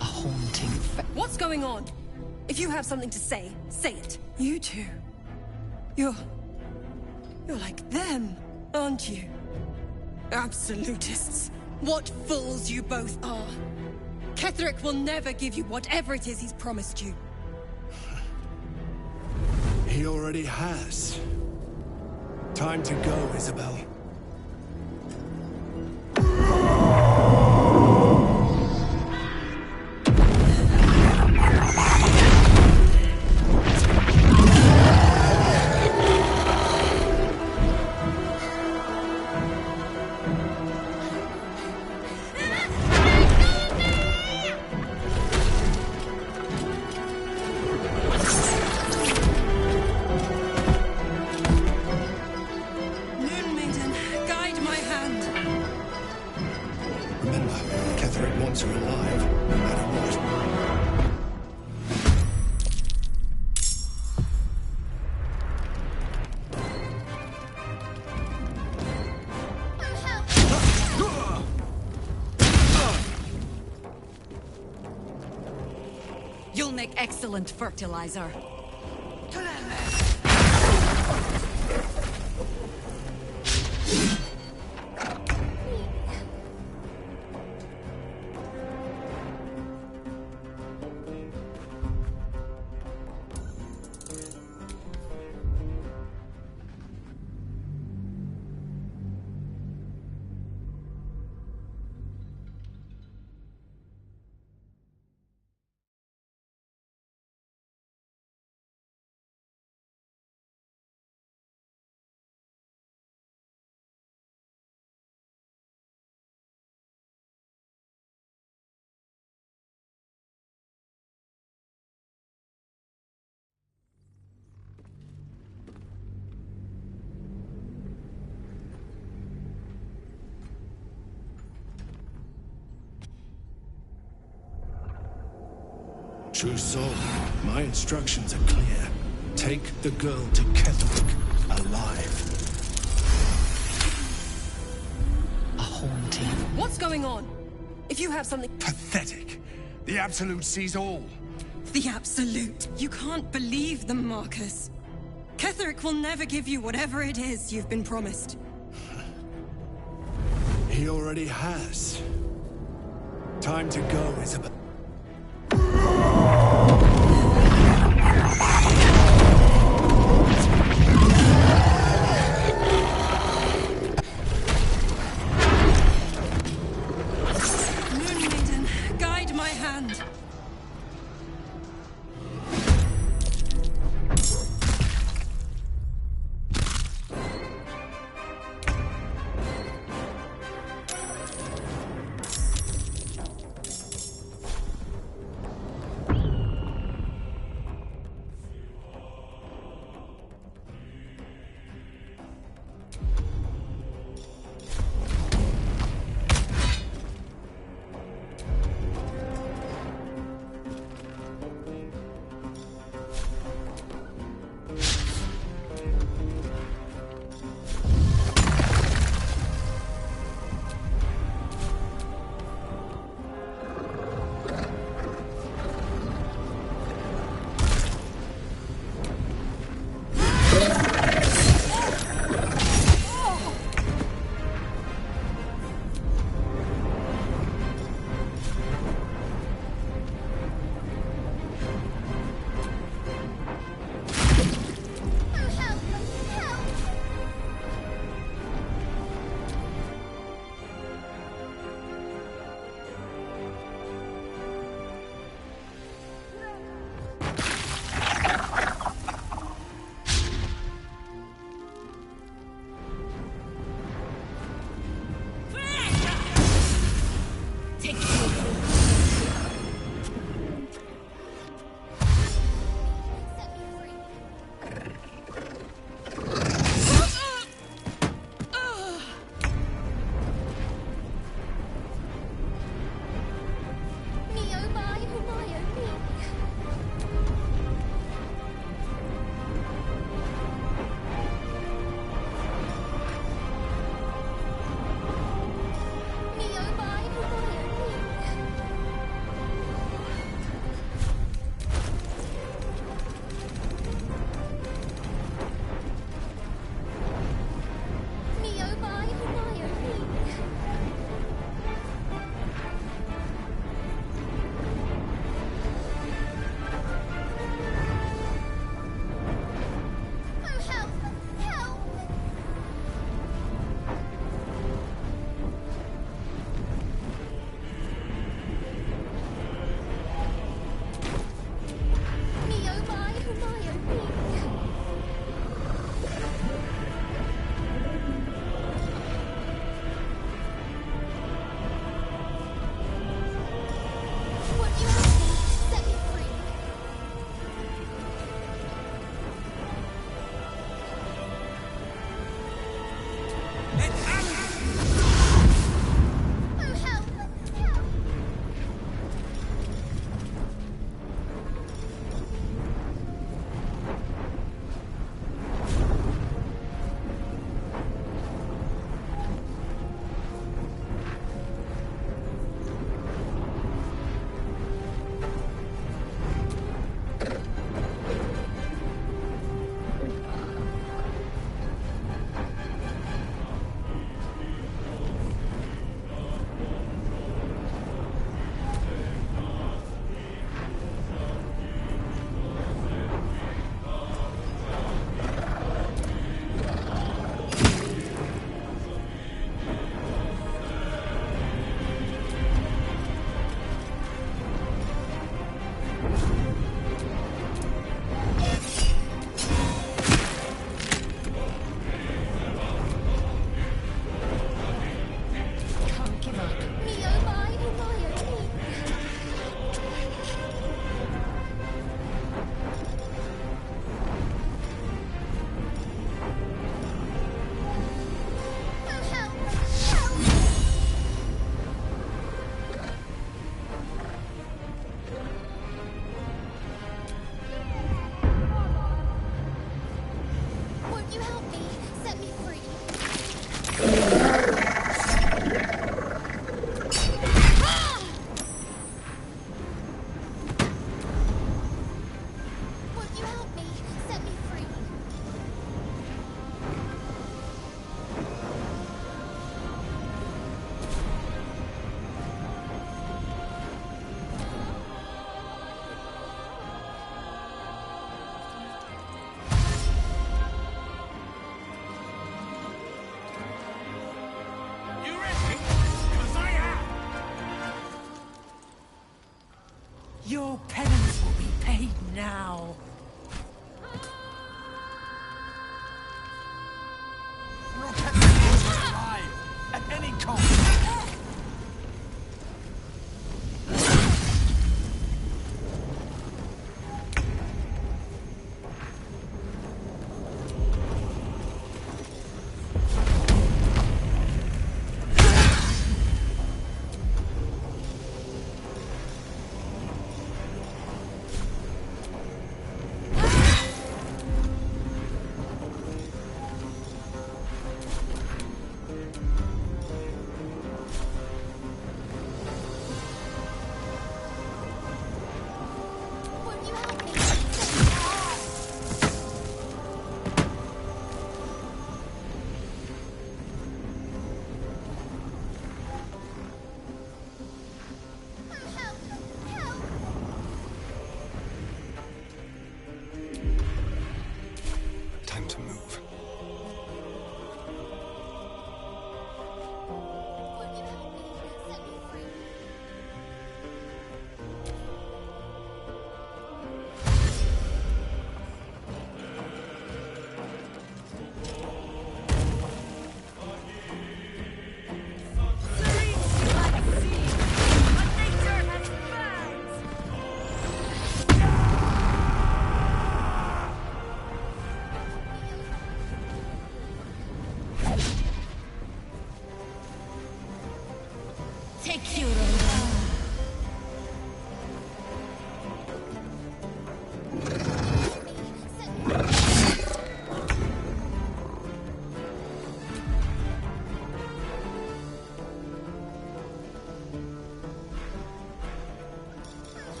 A haunting What's going on? If you have something to say, say it. You two. You're like them, aren't you? Absolutists. What fools you both are. Ketherick will never give you whatever it is he's promised you. He already has. Time to go, Isabel. You'll make excellent fertilizer. True Soul, my instructions are clear. Take the girl to Ketherick, alive. A haunting. What's going on? If you have something... Pathetic. The Absolute sees all. The Absolute. You can't believe them, Marcus. Ketherick will never give you whatever it is you've been promised. He already has. Time to go, Isabel. Moon Maiden, guide my hand.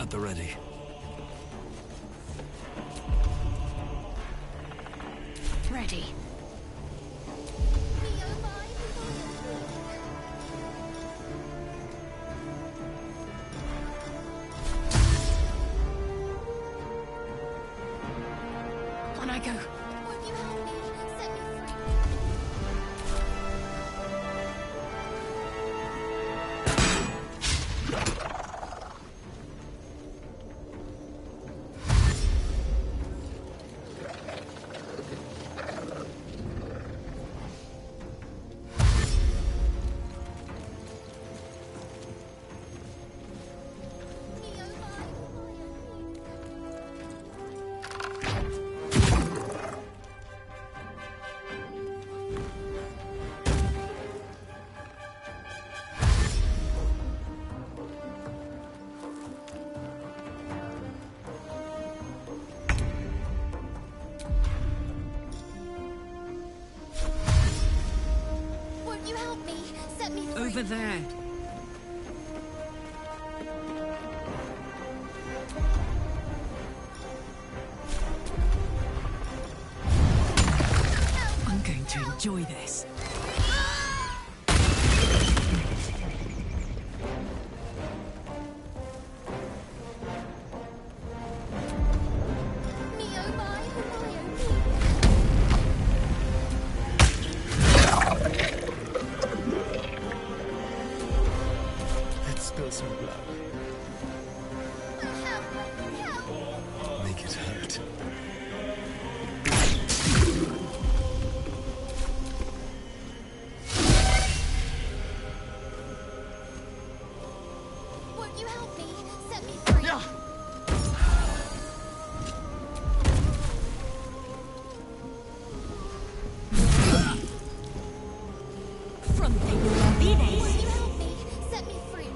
at the ready. Ready. On I go. Over there. I'm going to enjoy this. Let's spill some blood. Make it hurt. Won't you help me? Set me free. From the Nuavines. Won't you help me? Set me free.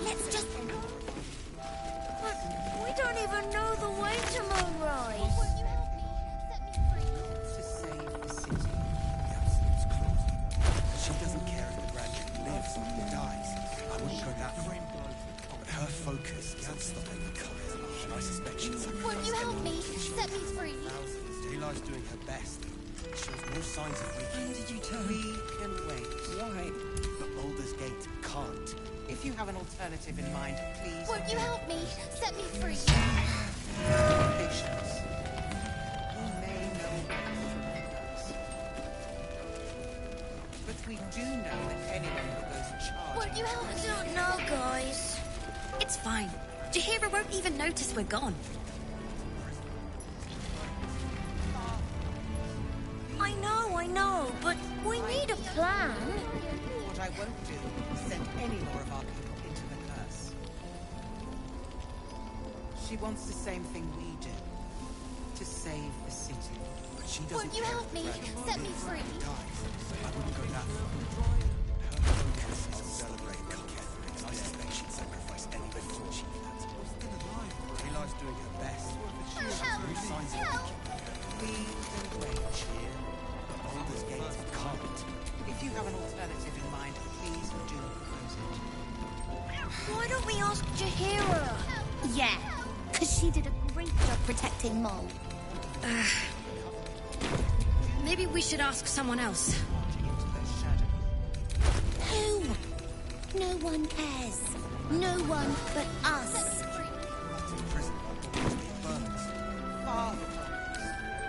Let's just... But we don't even know the way to Moonrise. Won't you help me? Set me free. To save the city. The Absolute's close. She doesn't care if the Grand lives or dies. I wouldn't go that far. But her focus isn't stopping the colors. And I suspect she's... Won't you help me? Set me free. Daylight's doing her best. Shows no signs of weakening. When did you turn? We can wait. Why? But Baldur's Gate can't. If you have an alternative in mind, please... Won't you help me? Set me free. Patience. We may know but we do know that anyone who goes charging... Won't you help me? I don't know, guys. It's fine. Jaheira won't even notice we're gone. I know, but we need a plan. What I won't do is send any more of our people into the curse. She wants the same thing we do. To save the city. But she doesn't Won't you help me? Set me free. I wouldn't go that far. Her focus is to celebrate Catherine, and I suspect she'd sacrifice anything to achieve that. Daylight's doing her best. But she shows no signs of weakening. We can wait here. But Baldur's Gate can't. If you have an alternative in mind, please do propose it. Why don't we ask Jaheira? Yeah, Because she did a great job protecting Mom. Maybe we should ask someone else. Who? No one cares. No one but us. Father,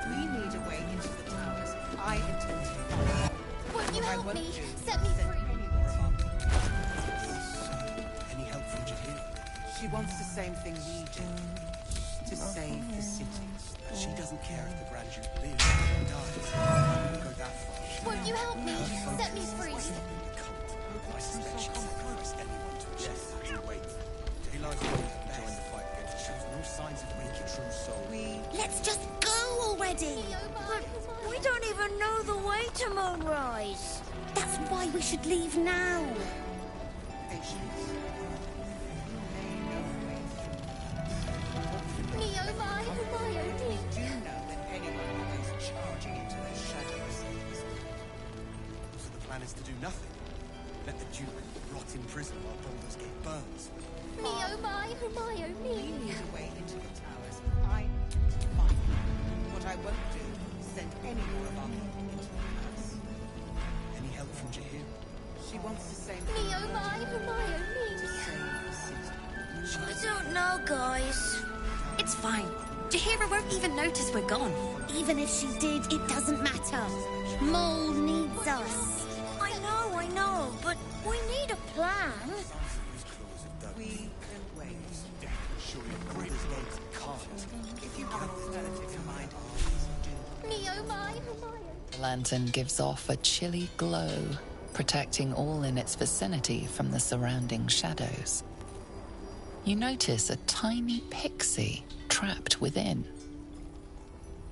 we need a way into the towers. I intend Won't you help me? Set me free. Any help from Jahir? She wants the same thing we do. To save the city. She doesn't care if the Grand Duke lives or dies. I wouldn't go that far. Won't you help me? Set me free. I suspect she'd sacrifice anyone to achieve that. You wait. Daylight's going to join the fight against shows no signs of weaker true soul. Let's just go already. But we don't even know the way to Moonrise. That's why we should leave now. So the plan is to do nothing. Let the Duke rot in prison while Baldur's Gate burns. Me oh my Hermione. We need a way into the towers. I need to find them. What I won't do is send any more of our people into the house. Any help from Jahir? She wants the same Me oh my Hermione. I don't know, guys. It's fine. Jahira won't even notice we're gone. Even if she did, it doesn't matter. Mole needs us. I know, but we need a plan. We can wait. Surely Baldur's Gate can't. If you have an alternative in mind, please do. Me oh my Hermione. The lantern gives off a chilly glow, protecting all in its vicinity from the surrounding shadows. You notice a tiny pixie trapped within.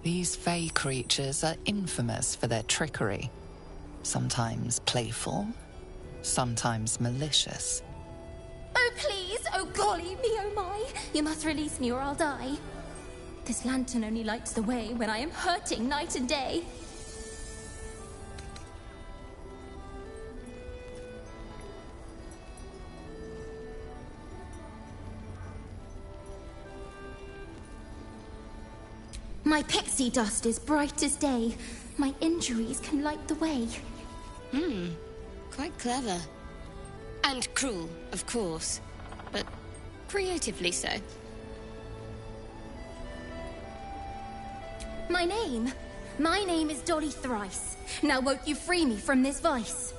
These fey creatures are infamous for their trickery. Sometimes playful, sometimes malicious. Oh please, oh golly, me oh my. You must release me or I'll die. This lantern only lights the way when I am hurting night and day. My pixie dust is bright as day. My injuries can light the way. Quite clever. And cruel, of course. But creatively so. My name is Dolly Thrice. Now won't you free me from this vice?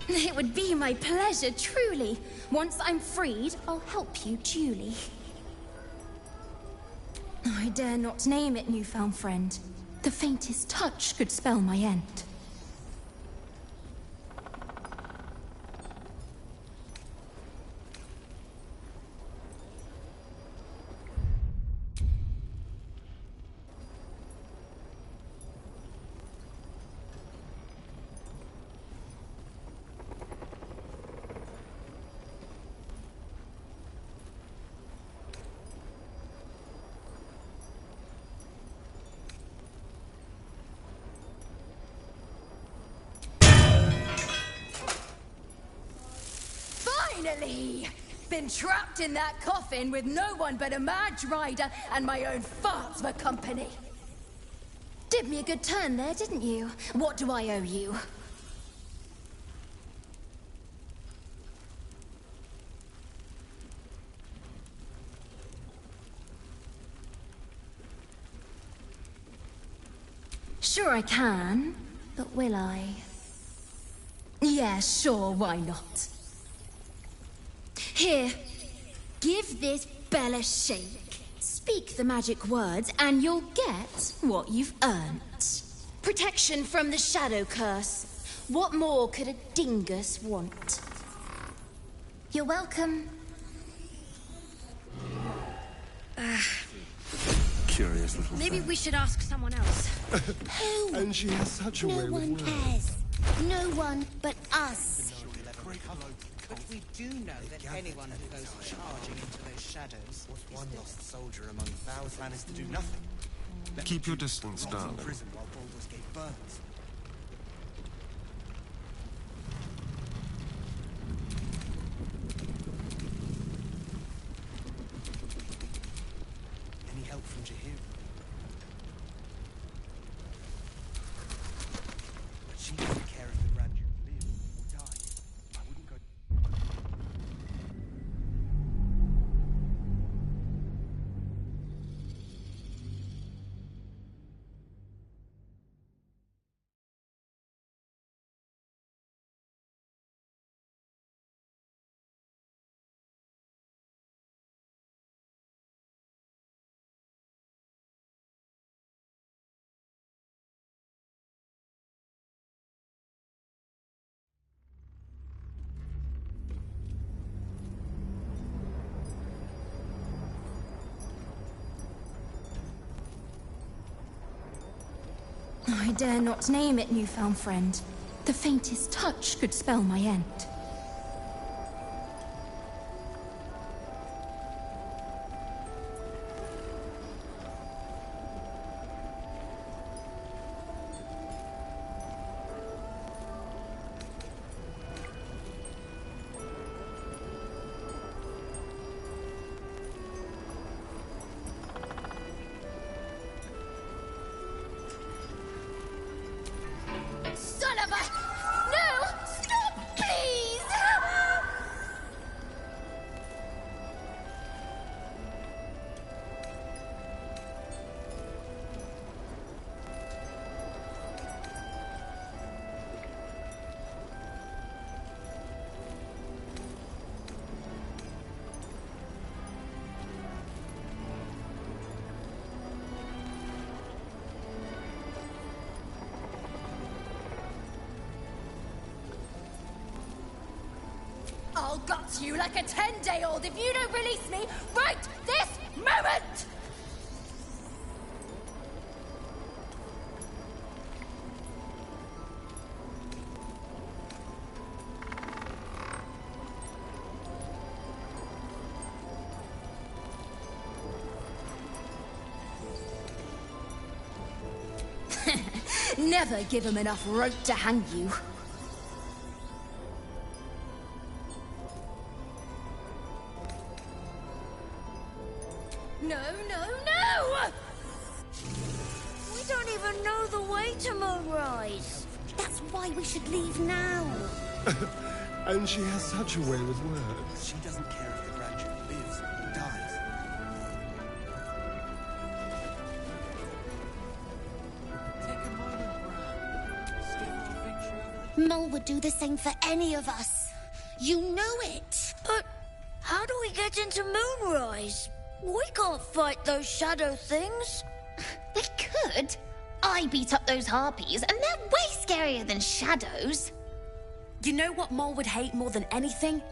It would be my pleasure, truly. Once I'm freed, I'll help you duly. I dare not name it, newfound friend. The faintest touch could spell my end. Finally! Been trapped in that coffin with no one but a Mad Rider and my own farts for company. Did me a good turn there, didn't you? What do I owe you? Sure I can, but will I? Yeah, sure, why not? Here, give this bell a shake. Speak the magic words and you'll get what you've earned. Protection from the shadow curse. What more could a dingus want? You're welcome. Curious little Maybe thing. we should ask someone else. Who? And she has such a way No with one words. cares. No one but us. But we do know that anyone who goes charging into those shadows One lost soldier among thousands. Plan is to do nothing. Let Keep the your Duke distance, rot in darling. prison while Baldur's Gate burns. Any help from Jahir? But she doesn't care if the Grand Duke lives or dies. I wouldn't go. I dare not name it, newfound friend. The faintest touch could spell my end. Son of a... No! Stop, please! I'll gut you like a 10-day-old if you don't release me right this moment! Never give him enough rope to hang you. No, no, no! We don't even know the way to Moonrise. That's why we should leave now. And she has such a way with words. She doesn't care if the grandchild lives or dies. Mole would do the same for any of us. You know it. But how do we get into Moonrise? We can't fight those shadow things. We could. I beat up those harpies, and they're way scarier than shadows. You know what Mole would hate more than anything?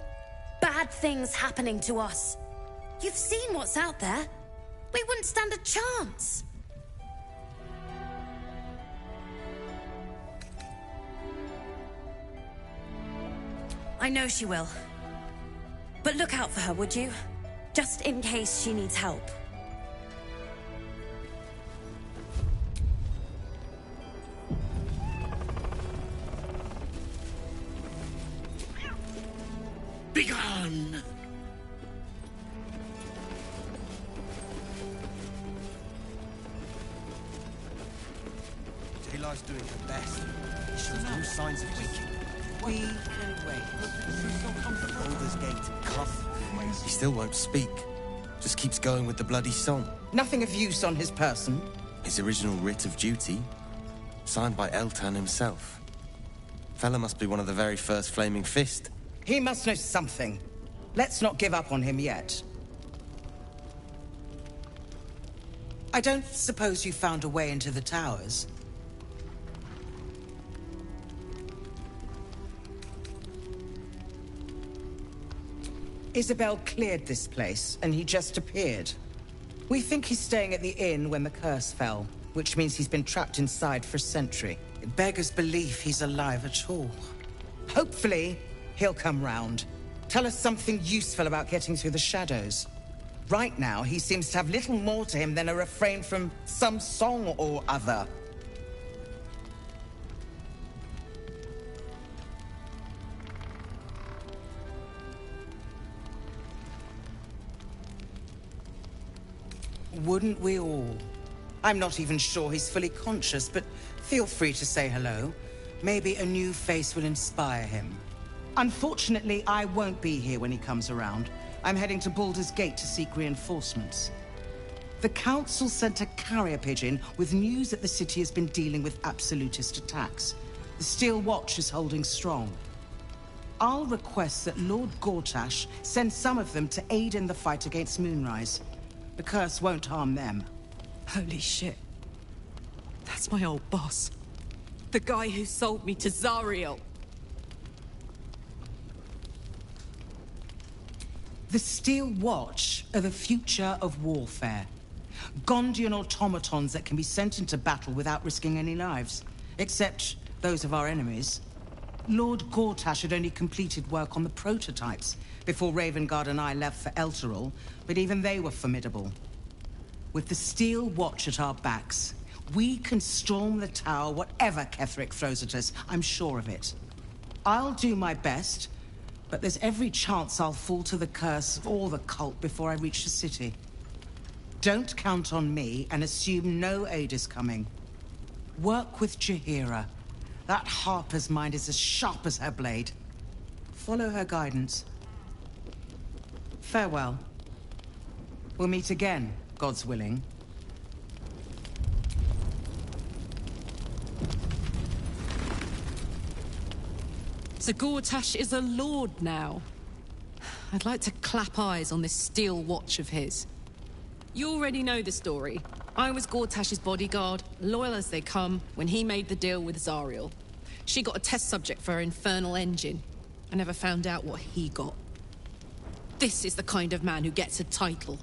Bad things happening to us. You've seen what's out there. We wouldn't stand a chance. I know she will. But look out for her, would you? Just in case she needs help. Begone! Daylight's doing her best. He shows no signs of weakening. We can wait. Baldur's Gate, Clough. He still won't speak. Just keeps going with the bloody song. Nothing of use on his person. His original writ of duty, signed by Eltan himself. Fella must be one of the very first Flaming Fist. He must know something. Let's not give up on him yet. I don't suppose you found a way into the towers? Isabel cleared this place, and he just appeared. We think he's staying at the inn when the curse fell, which means he's been trapped inside for a century. It beggars belief he's alive at all. Hopefully, he'll come round. Tell us something useful about getting through the shadows. Right now, he seems to have little more to him than a refrain from some song or other. Wouldn't we all? I'm not even sure he's fully conscious, but feel free to say hello. Maybe a new face will inspire him. Unfortunately, I won't be here when he comes around. I'm heading to Baldur's Gate to seek reinforcements. The Council sent a carrier pigeon with news that the city has been dealing with absolutist attacks. The Steel Watch is holding strong. I'll request that Lord Gortash send some of them to aid in the fight against Moonrise. The curse won't harm them. Holy shit. That's my old boss. The guy who sold me to Zariel. The Steel Watch are the future of warfare. Gondian automatons that can be sent into battle without risking any lives. Except those of our enemies. Lord Gortash had only completed work on the prototypes before Ravengard and I left for Elturel, but even they were formidable. With the Steel Watch at our backs, we can storm the tower whatever Ketheric throws at us, I'm sure of it. I'll do my best, but there's every chance I'll fall to the curse of all the cult before I reach the city. Don't count on me and assume no aid is coming. Work with Jaheira. That Harper's mind is as sharp as her blade. Follow her guidance. Farewell. We'll meet again, God's willing. So Gortash is a lord now. I'd like to clap eyes on this steel watch of his. You already know the story. I was Gortash's bodyguard, loyal as they come, when he made the deal with Zariel. She got a test subject for her infernal engine. I never found out what he got. This is the kind of man who gets a title.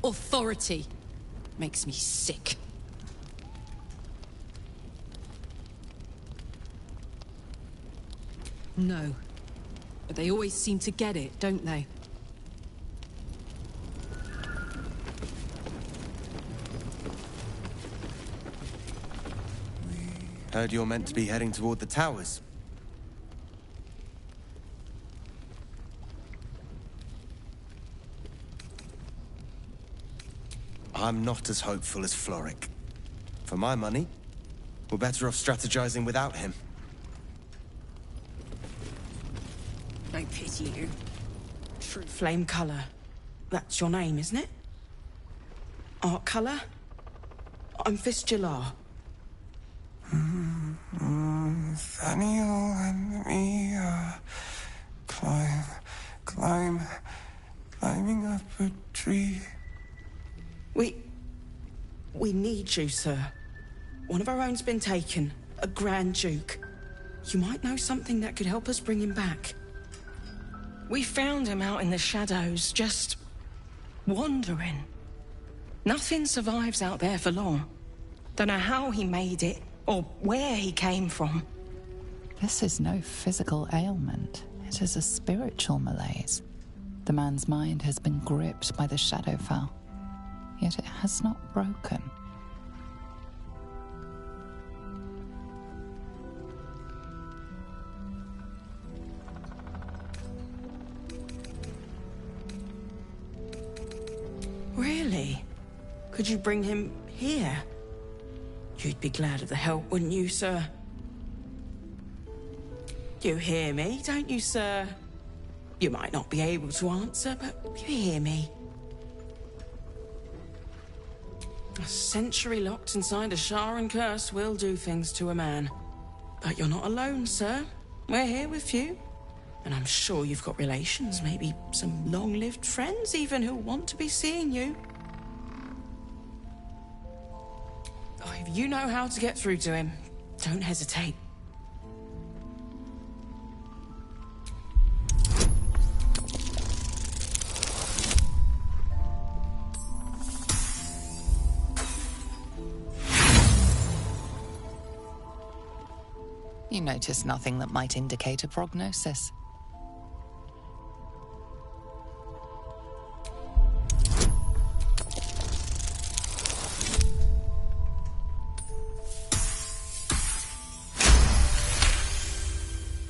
Authority. Makes me sick. No. But they always seem to get it, don't they? Heard you're meant to be heading toward the towers. I'm not as hopeful as Florrick. For my money, we're better off strategizing without him. I pity you. True Flame Color. That's your name, isn't it? Art Color? I'm Fistula. Nathaniel and me climbing up a tree. We need you, sir. One of our own's been taken, a Grand Duke. You might know something that could help us bring him back. We found him out in the shadows, just wandering. Nothing survives out there for long. Don't know how he made it, or where he came from. This is no physical ailment. It is a spiritual malaise. The man's mind has been gripped by the Shadowfell, yet it has not broken. Really? Could you bring him here? You'd be glad of the help, wouldn't you, sir? You hear me, don't you, sir? You might not be able to answer, but you hear me. A century locked inside a Sharan curse will do things to a man. But you're not alone, sir. We're here with you. And I'm sure you've got relations, maybe some long-lived friends even, who want to be seeing you. Oh, if you know how to get through to him, don't hesitate. You notice nothing that might indicate a prognosis.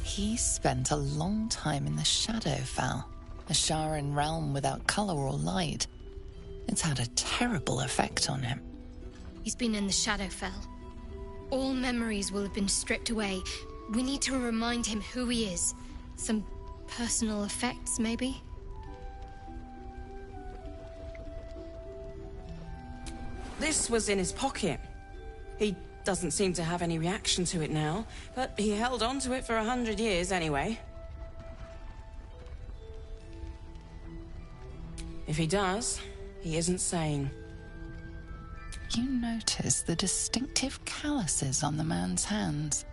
He spent a long time in the Shadowfell, a Sharan realm without color or light. It's had a terrible effect on him. He's been in the Shadowfell. All memories will have been stripped away. We need to remind him who he is. Some personal effects, maybe? This was in his pocket. He doesn't seem to have any reaction to it now, but he held on to it for 100 years anyway. If he does, he isn't sane. You notice the distinctive calluses on the man's hands,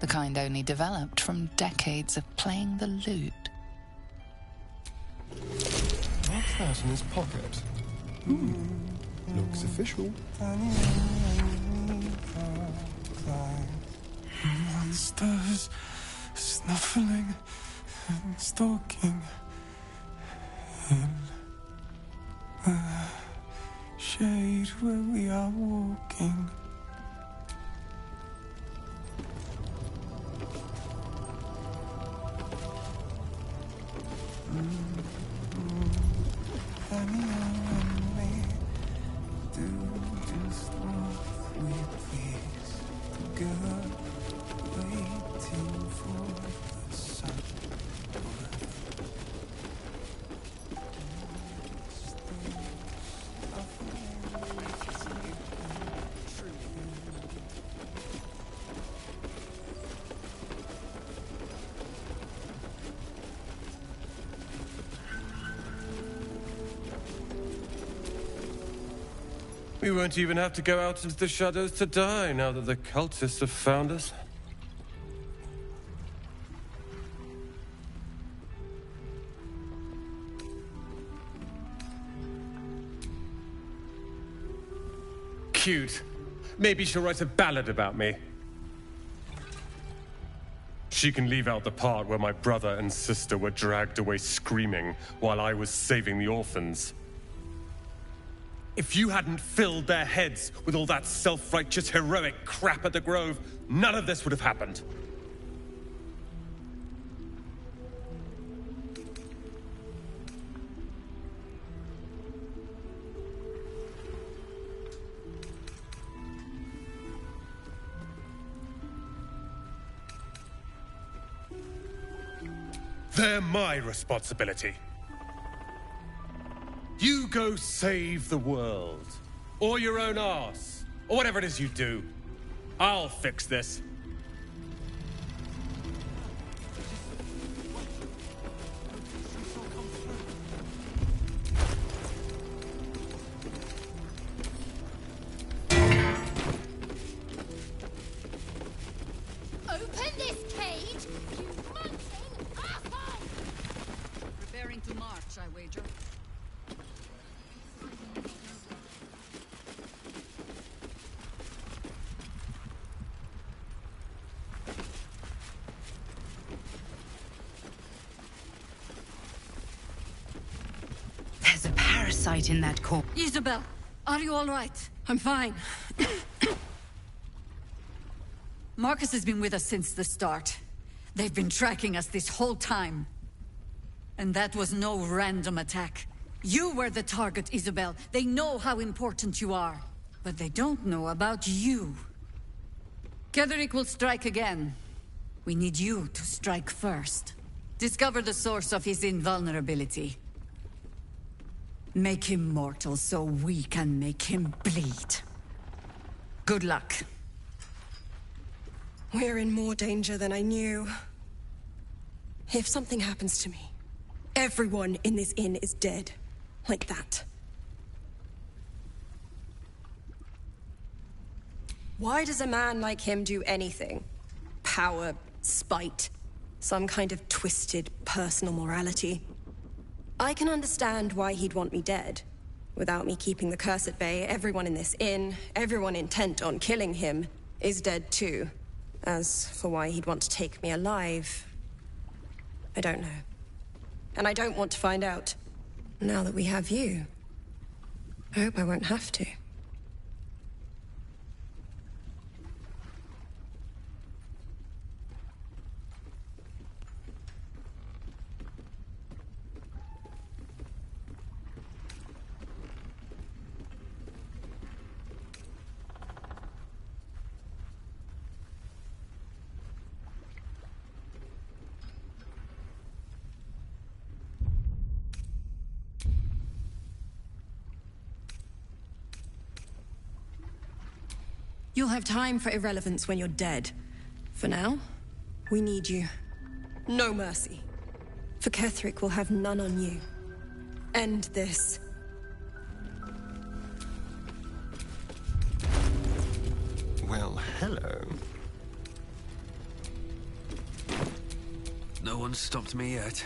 the kind only developed from decades of playing the lute. What's that in his pocket? Looks official. Monsters snuffling and stalking in the shade where we are walking. We won't even have to go out into the shadows to die now that the cultists have found us. Cute. Maybe she'll write a ballad about me. She can leave out the part where my brother and sister were dragged away screaming while I was saving the orphans. If you hadn't filled their heads with all that self-righteous, heroic crap at the Grove, none of this would have happened. They're my responsibility. You go save the world. Or your own arse. Or whatever it is you do. I'll fix this. Open this cage, you munching asshole! Preparing to march, I wager. There's a parasite in that corpse. Isabel, are you all right? I'm fine. Marcus has been with us since the start. They've been tracking us this whole time. And that was no random attack. You were the target, Isabel. They know how important you are. But they don't know about you. Ketheric will strike again. We need you to strike first. Discover the source of his invulnerability. Make him mortal so we can make him bleed. Good luck. We're in more danger than I knew. If something happens to me, everyone in this inn is dead. Like that. Why does a man like him do anything? Power, spite, some kind of twisted personal morality. I can understand why he'd want me dead. Without me keeping the curse at bay, everyone in this inn, everyone intent on killing him, is dead too. As for why he'd want to take me alive, I don't know. And I don't want to find out. Now that we have you, I hope I won't have to. You'll have time for irrelevance when you're dead. For now, we need you. No mercy. For Ketheric will have none on you. End this. Well, hello. No one's stopped me yet.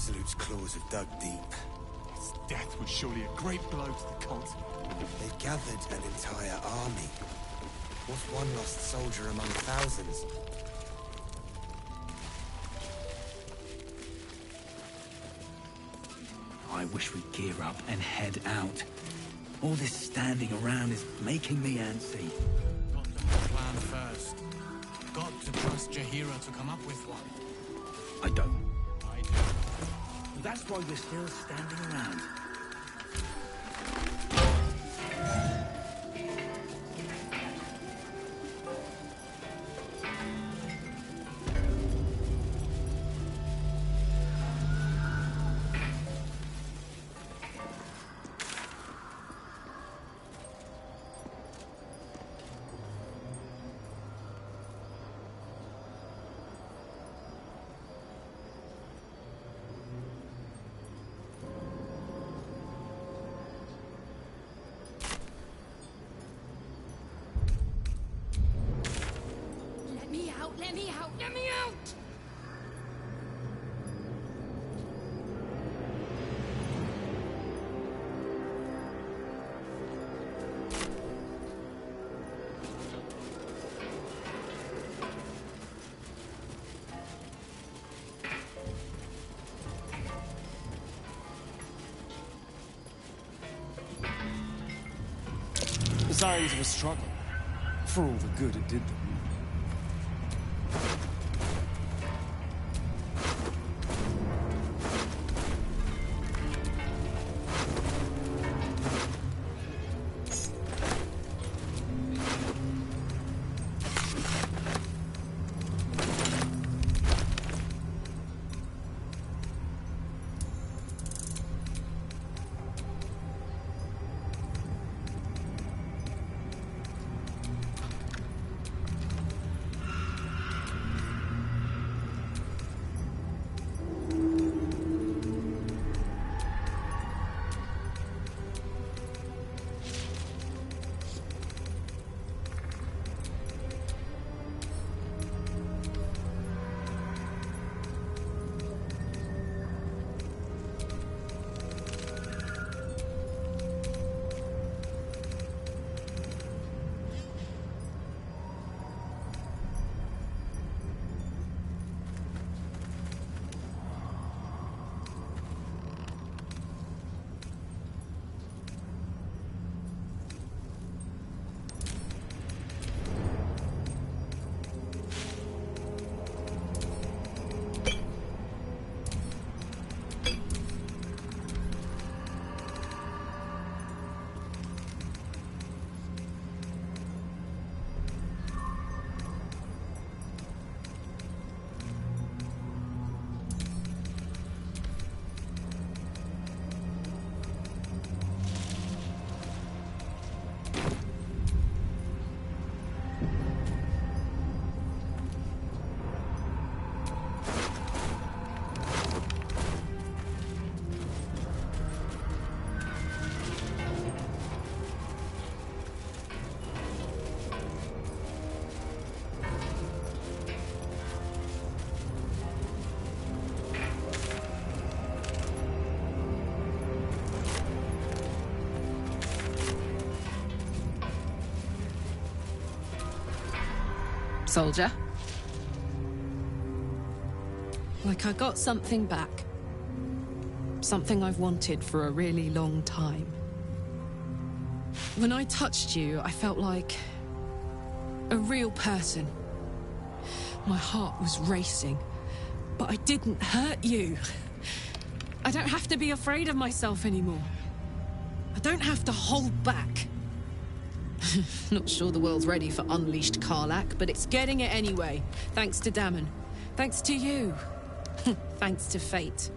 Absolute's claws have dug deep. Its death was surely a great blow to the cult. They gathered an entire army. What's one lost soldier among thousands? I wish we'd gear up and head out. All this standing around is making me antsy. Got to have a plan first. Got to trust Jaheira to come up with one. I don't. I do. That's why we're still standing around. Let me out, let me out, let me out! Signs of a struggle, for all the good it did them. Soldier. Like I got something back. Something I've wanted for a really long time. When I touched you, I felt like a real person. My heart was racing, but I didn't hurt you. I don't have to be afraid of myself anymore. I don't have to hold back. Not sure the world's ready for unleashed Karlach, but it's getting it anyway. Thanks to Dammon. Thanks to you. Thanks to fate.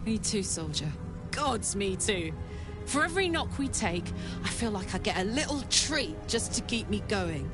Me too, soldier. Gods, me too. For every knock we take, I feel like I get a little treat just to keep me going.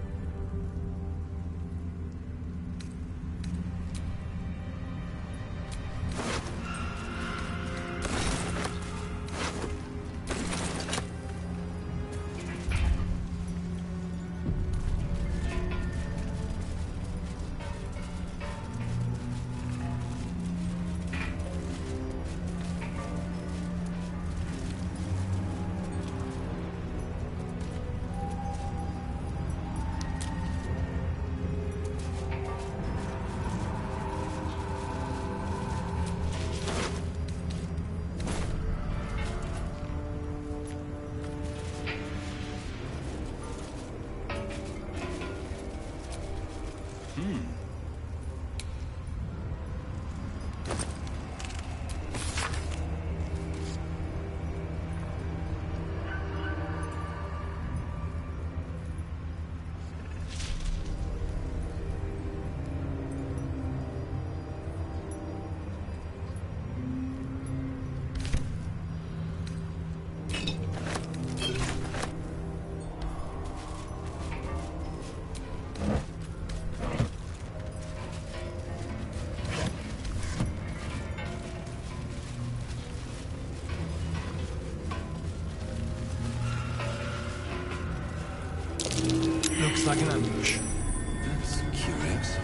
Looks like an ambush. That's curious.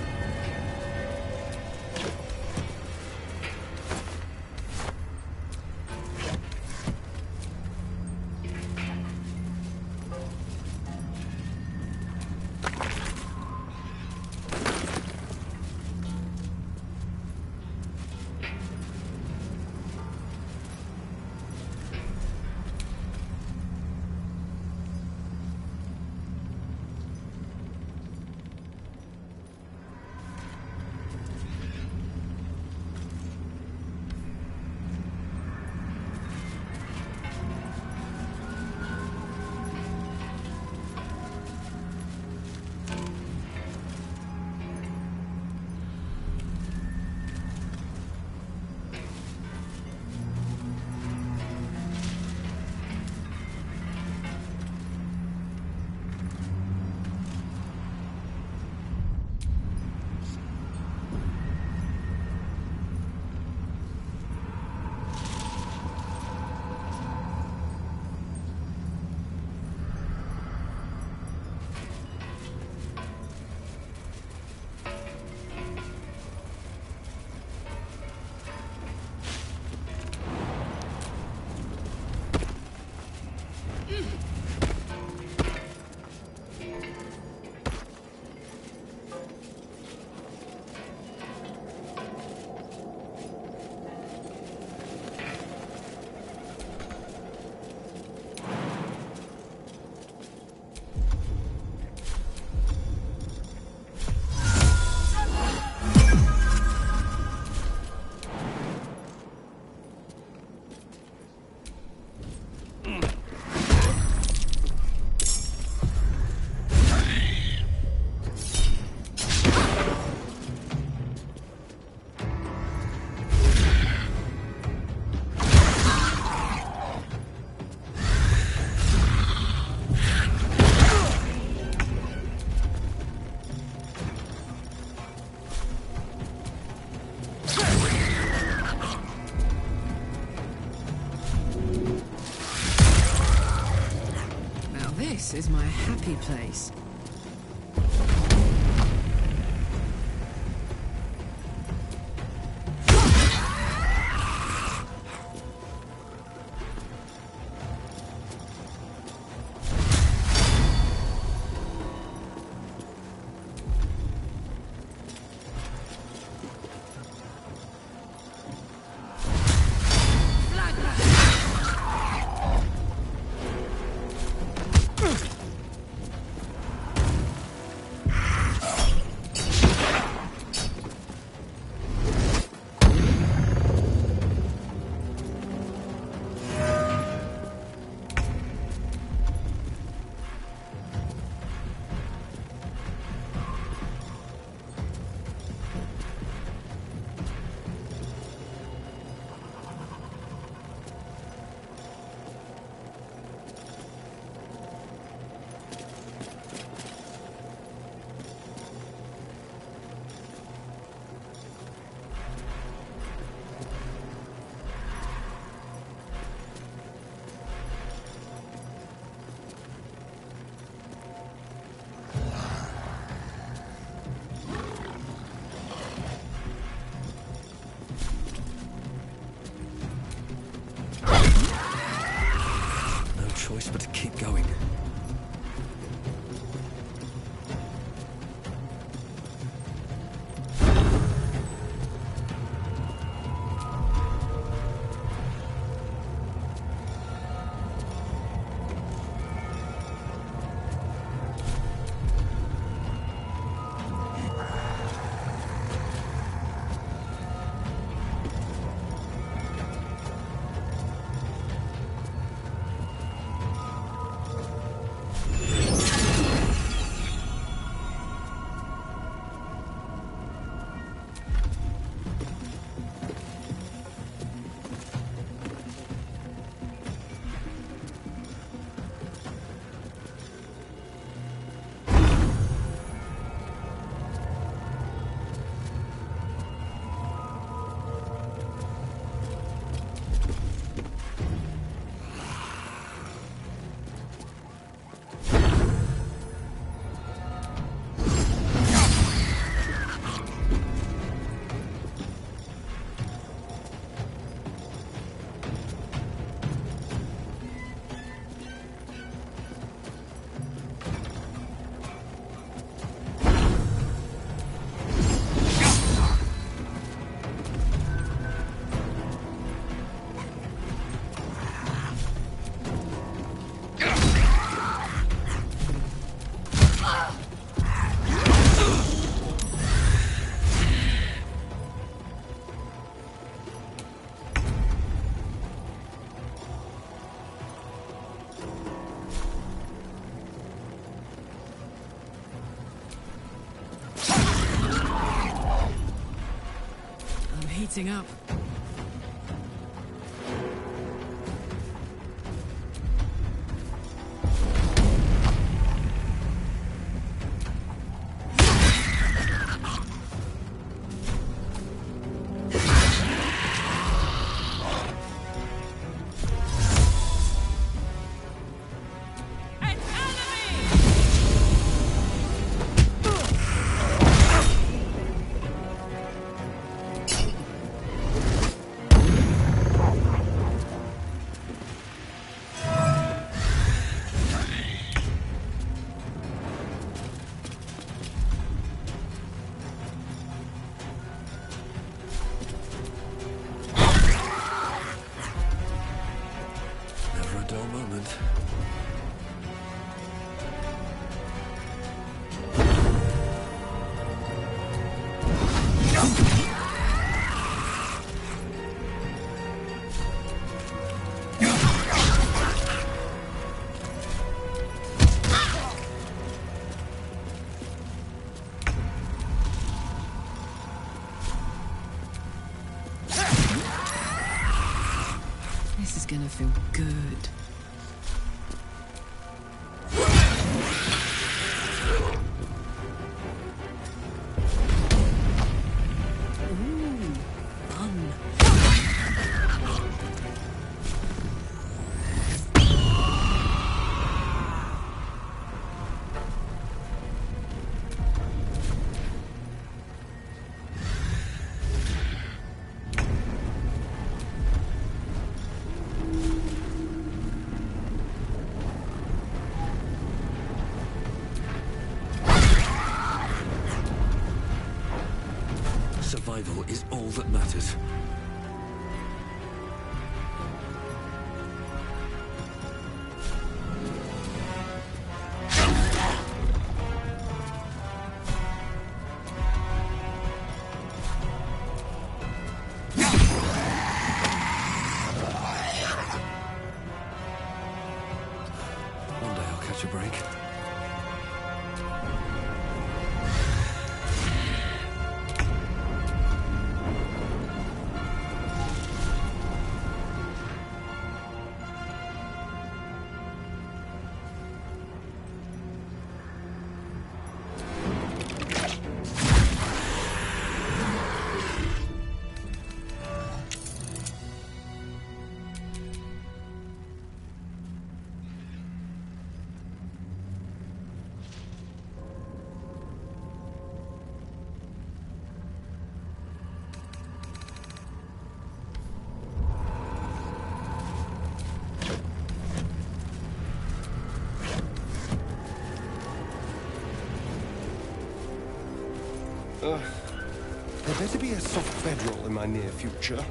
This is my happy place. heating up. This is gonna feel good. Ooh, fun. Survival is all that matters. One day I'll catch a break. There better be a soft bedroll in my near future.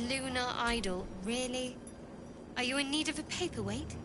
Lunar idol, really? Are you in need of a paperweight?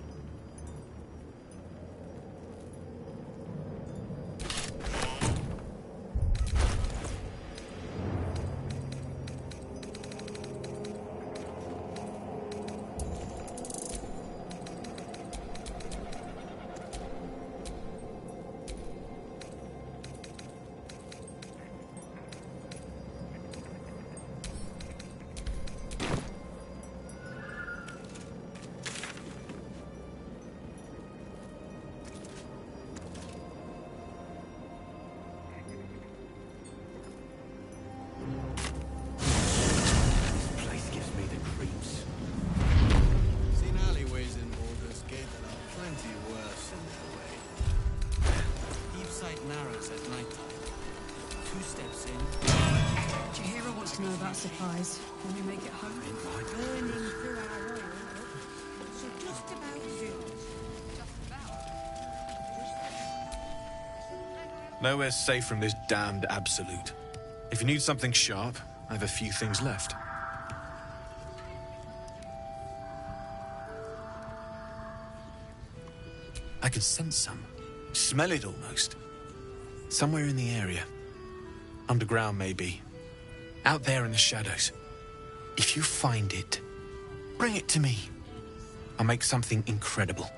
to know about supplies when we make it home. Burning through our oil. So just about zero. Nowhere's safe from this damned Absolute. If you need something sharp, I have a few things left. I can sense some. Smell it almost. Somewhere in the area. Underground, maybe. Out there in the shadows. If you find it, bring it to me. I'll make something incredible.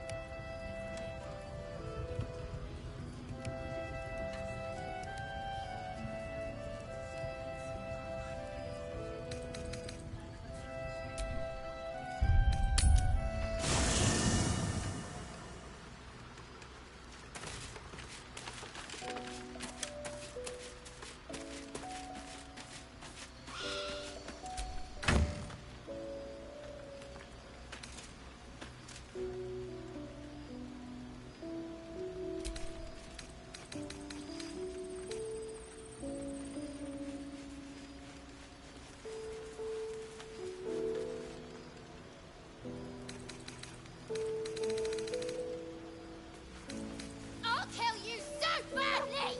I'll kill you so badly!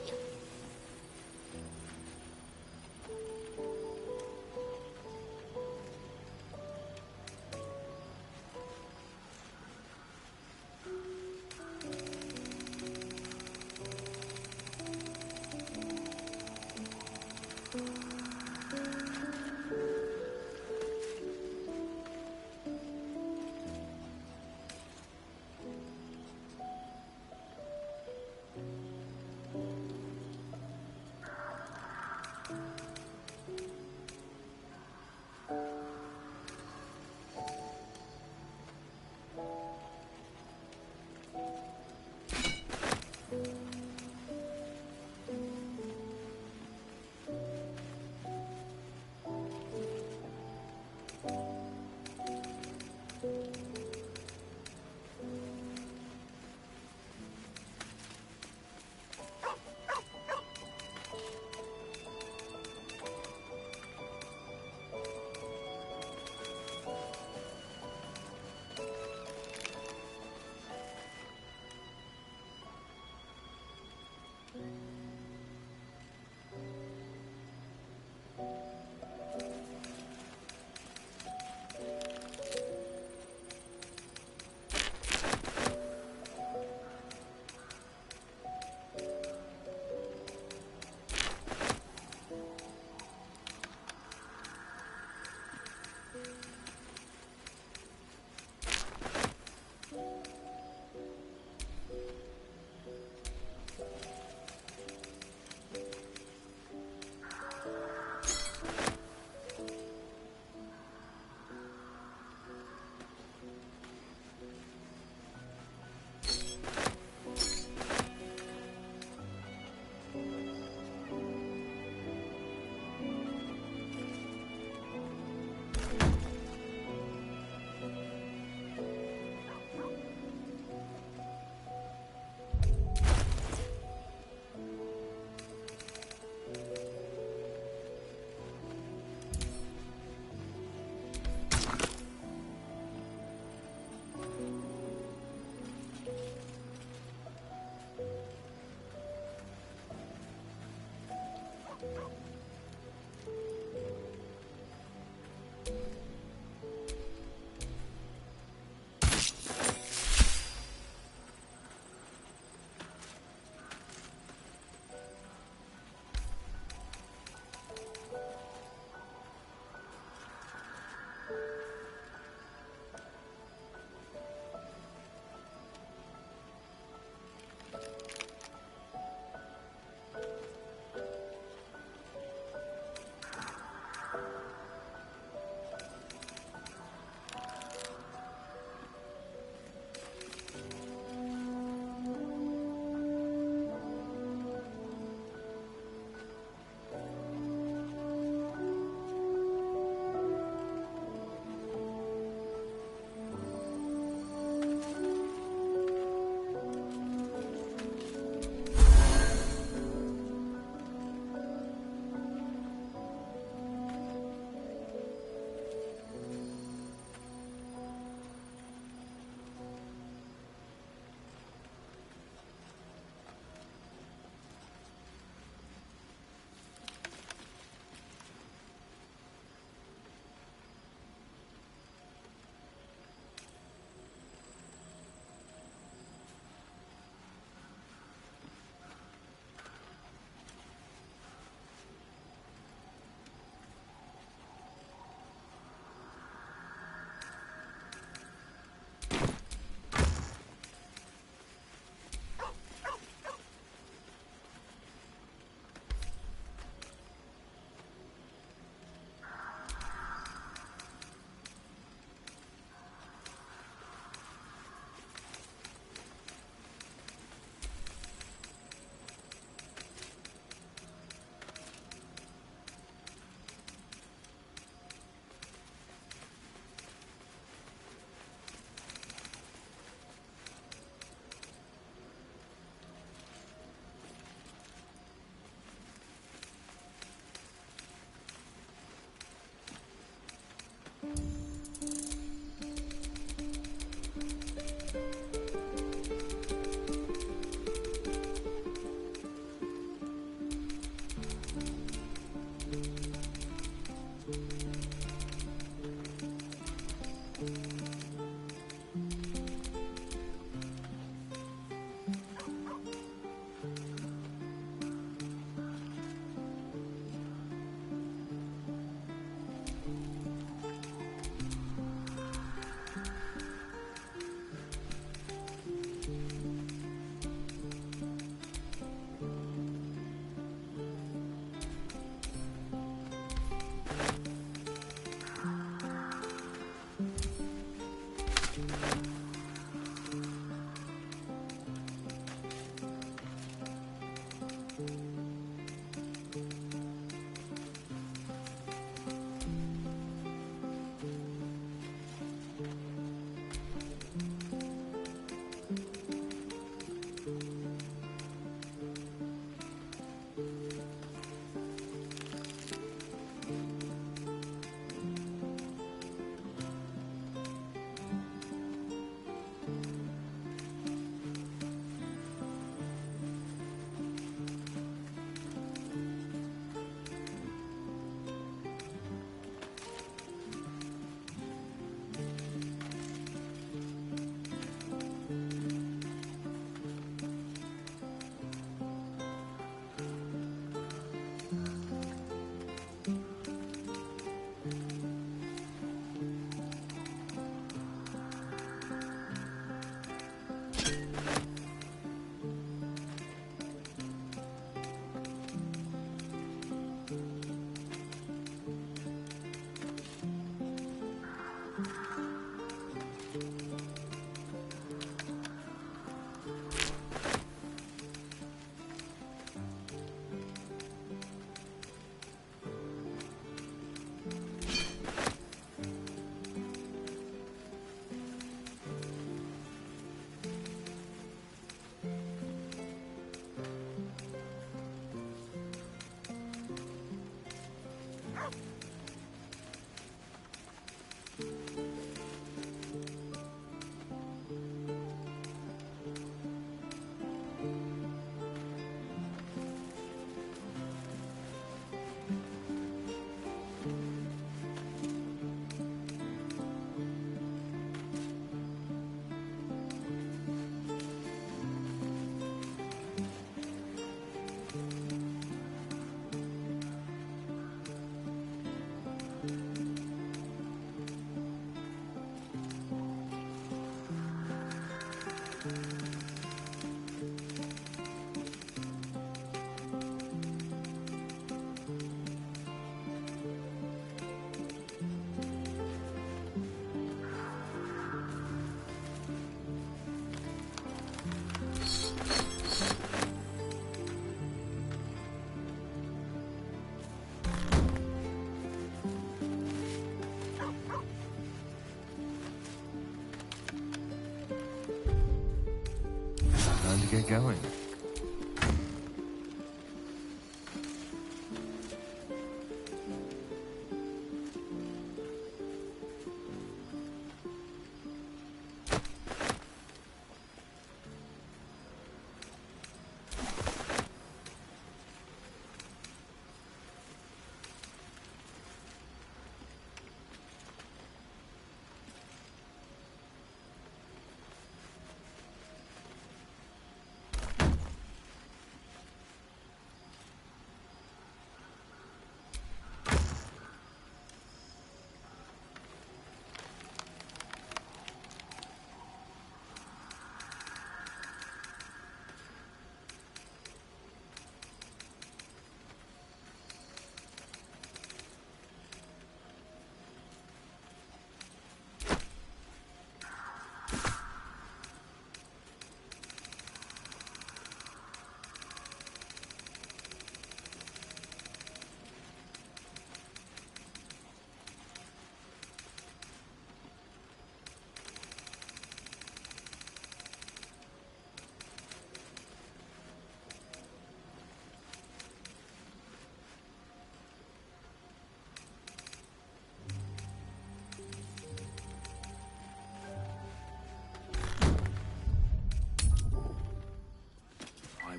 get going.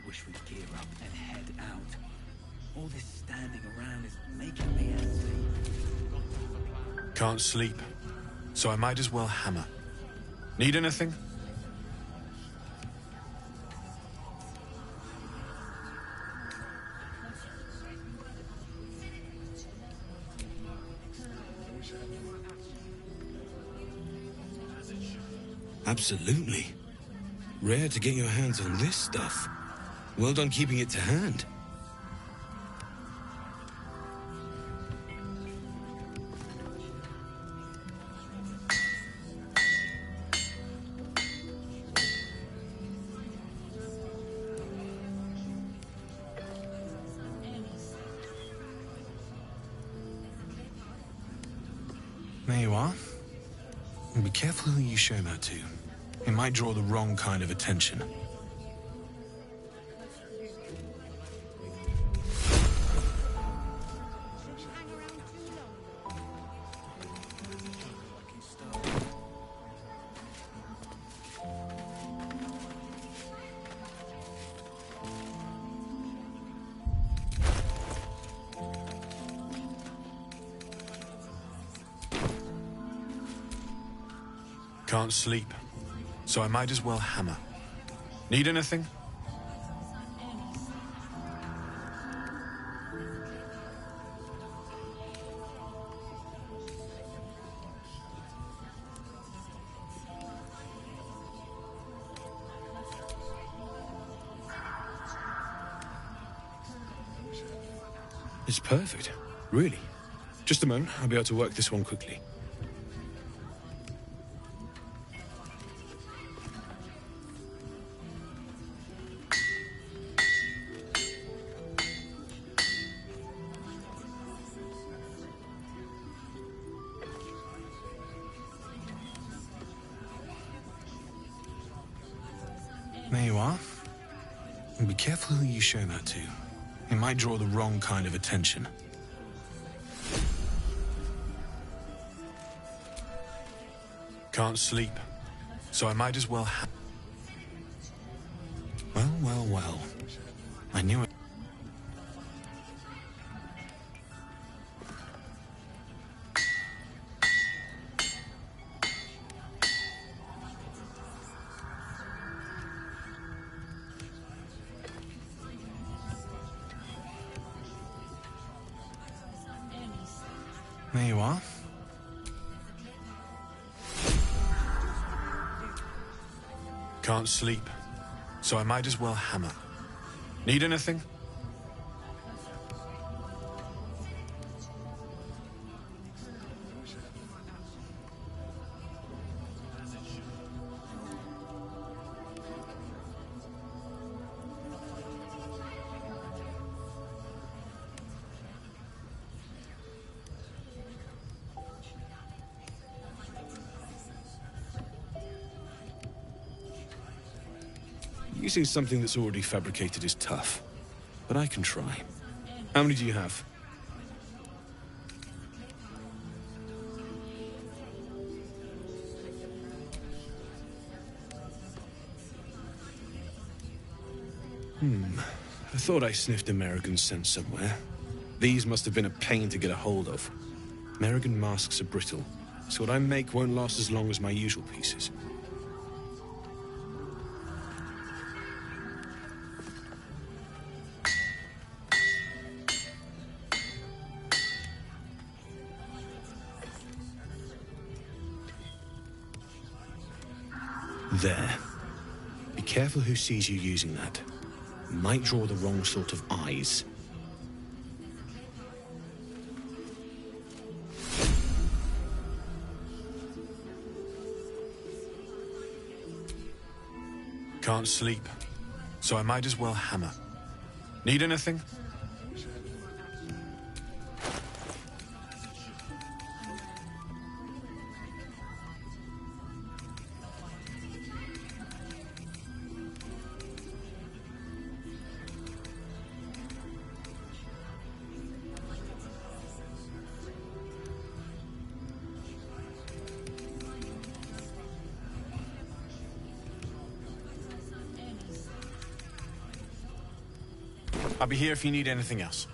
Wish we'd gear up and head out. All this standing around is making me antsy. Can't sleep, so I might as well hammer. Need anything? Absolutely. Rare to get your hands on this stuff. Well done keeping it to hand. There you are. And be careful who you show that to. It might draw the wrong kind of attention. Can't sleep, so I might as well hammer. Need anything? It's perfect. Really. Just a moment, I'll be able to work this one quickly. There you are. And be careful who you show that to. It might draw the wrong kind of attention. Can't sleep, so I might as well Well, well, well. I knew it. There you are. Can't sleep, so I might as well hammer. Need anything? You Using something that's already fabricated is tough, but I can try. How many do you have? I thought I sniffed American scent somewhere. These must have been a pain to get a hold of. American masks are brittle, so what I make won't last as long as my usual pieces. There. Be careful who sees you using that. Might draw the wrong sort of eyes. Can't sleep, so I might as well hammer. Need anything? I'll be here if you need anything else.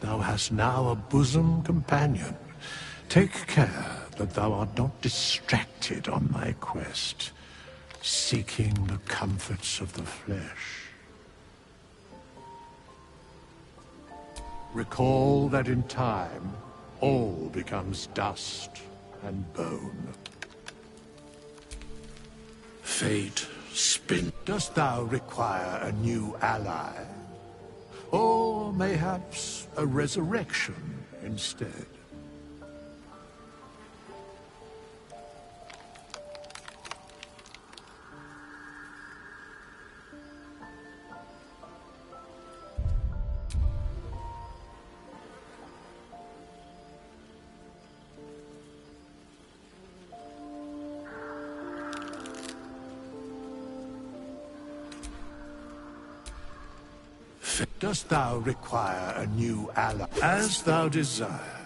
thou hast now a bosom companion. Take care that thou art not distracted on thy quest, seeking the comforts of the flesh. Recall that in time, all becomes dust and bone. Fate spin. Dost thou require a new ally? Or mayhaps a resurrection instead? Dost thou require a new ally? As thou desire.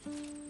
Thank you.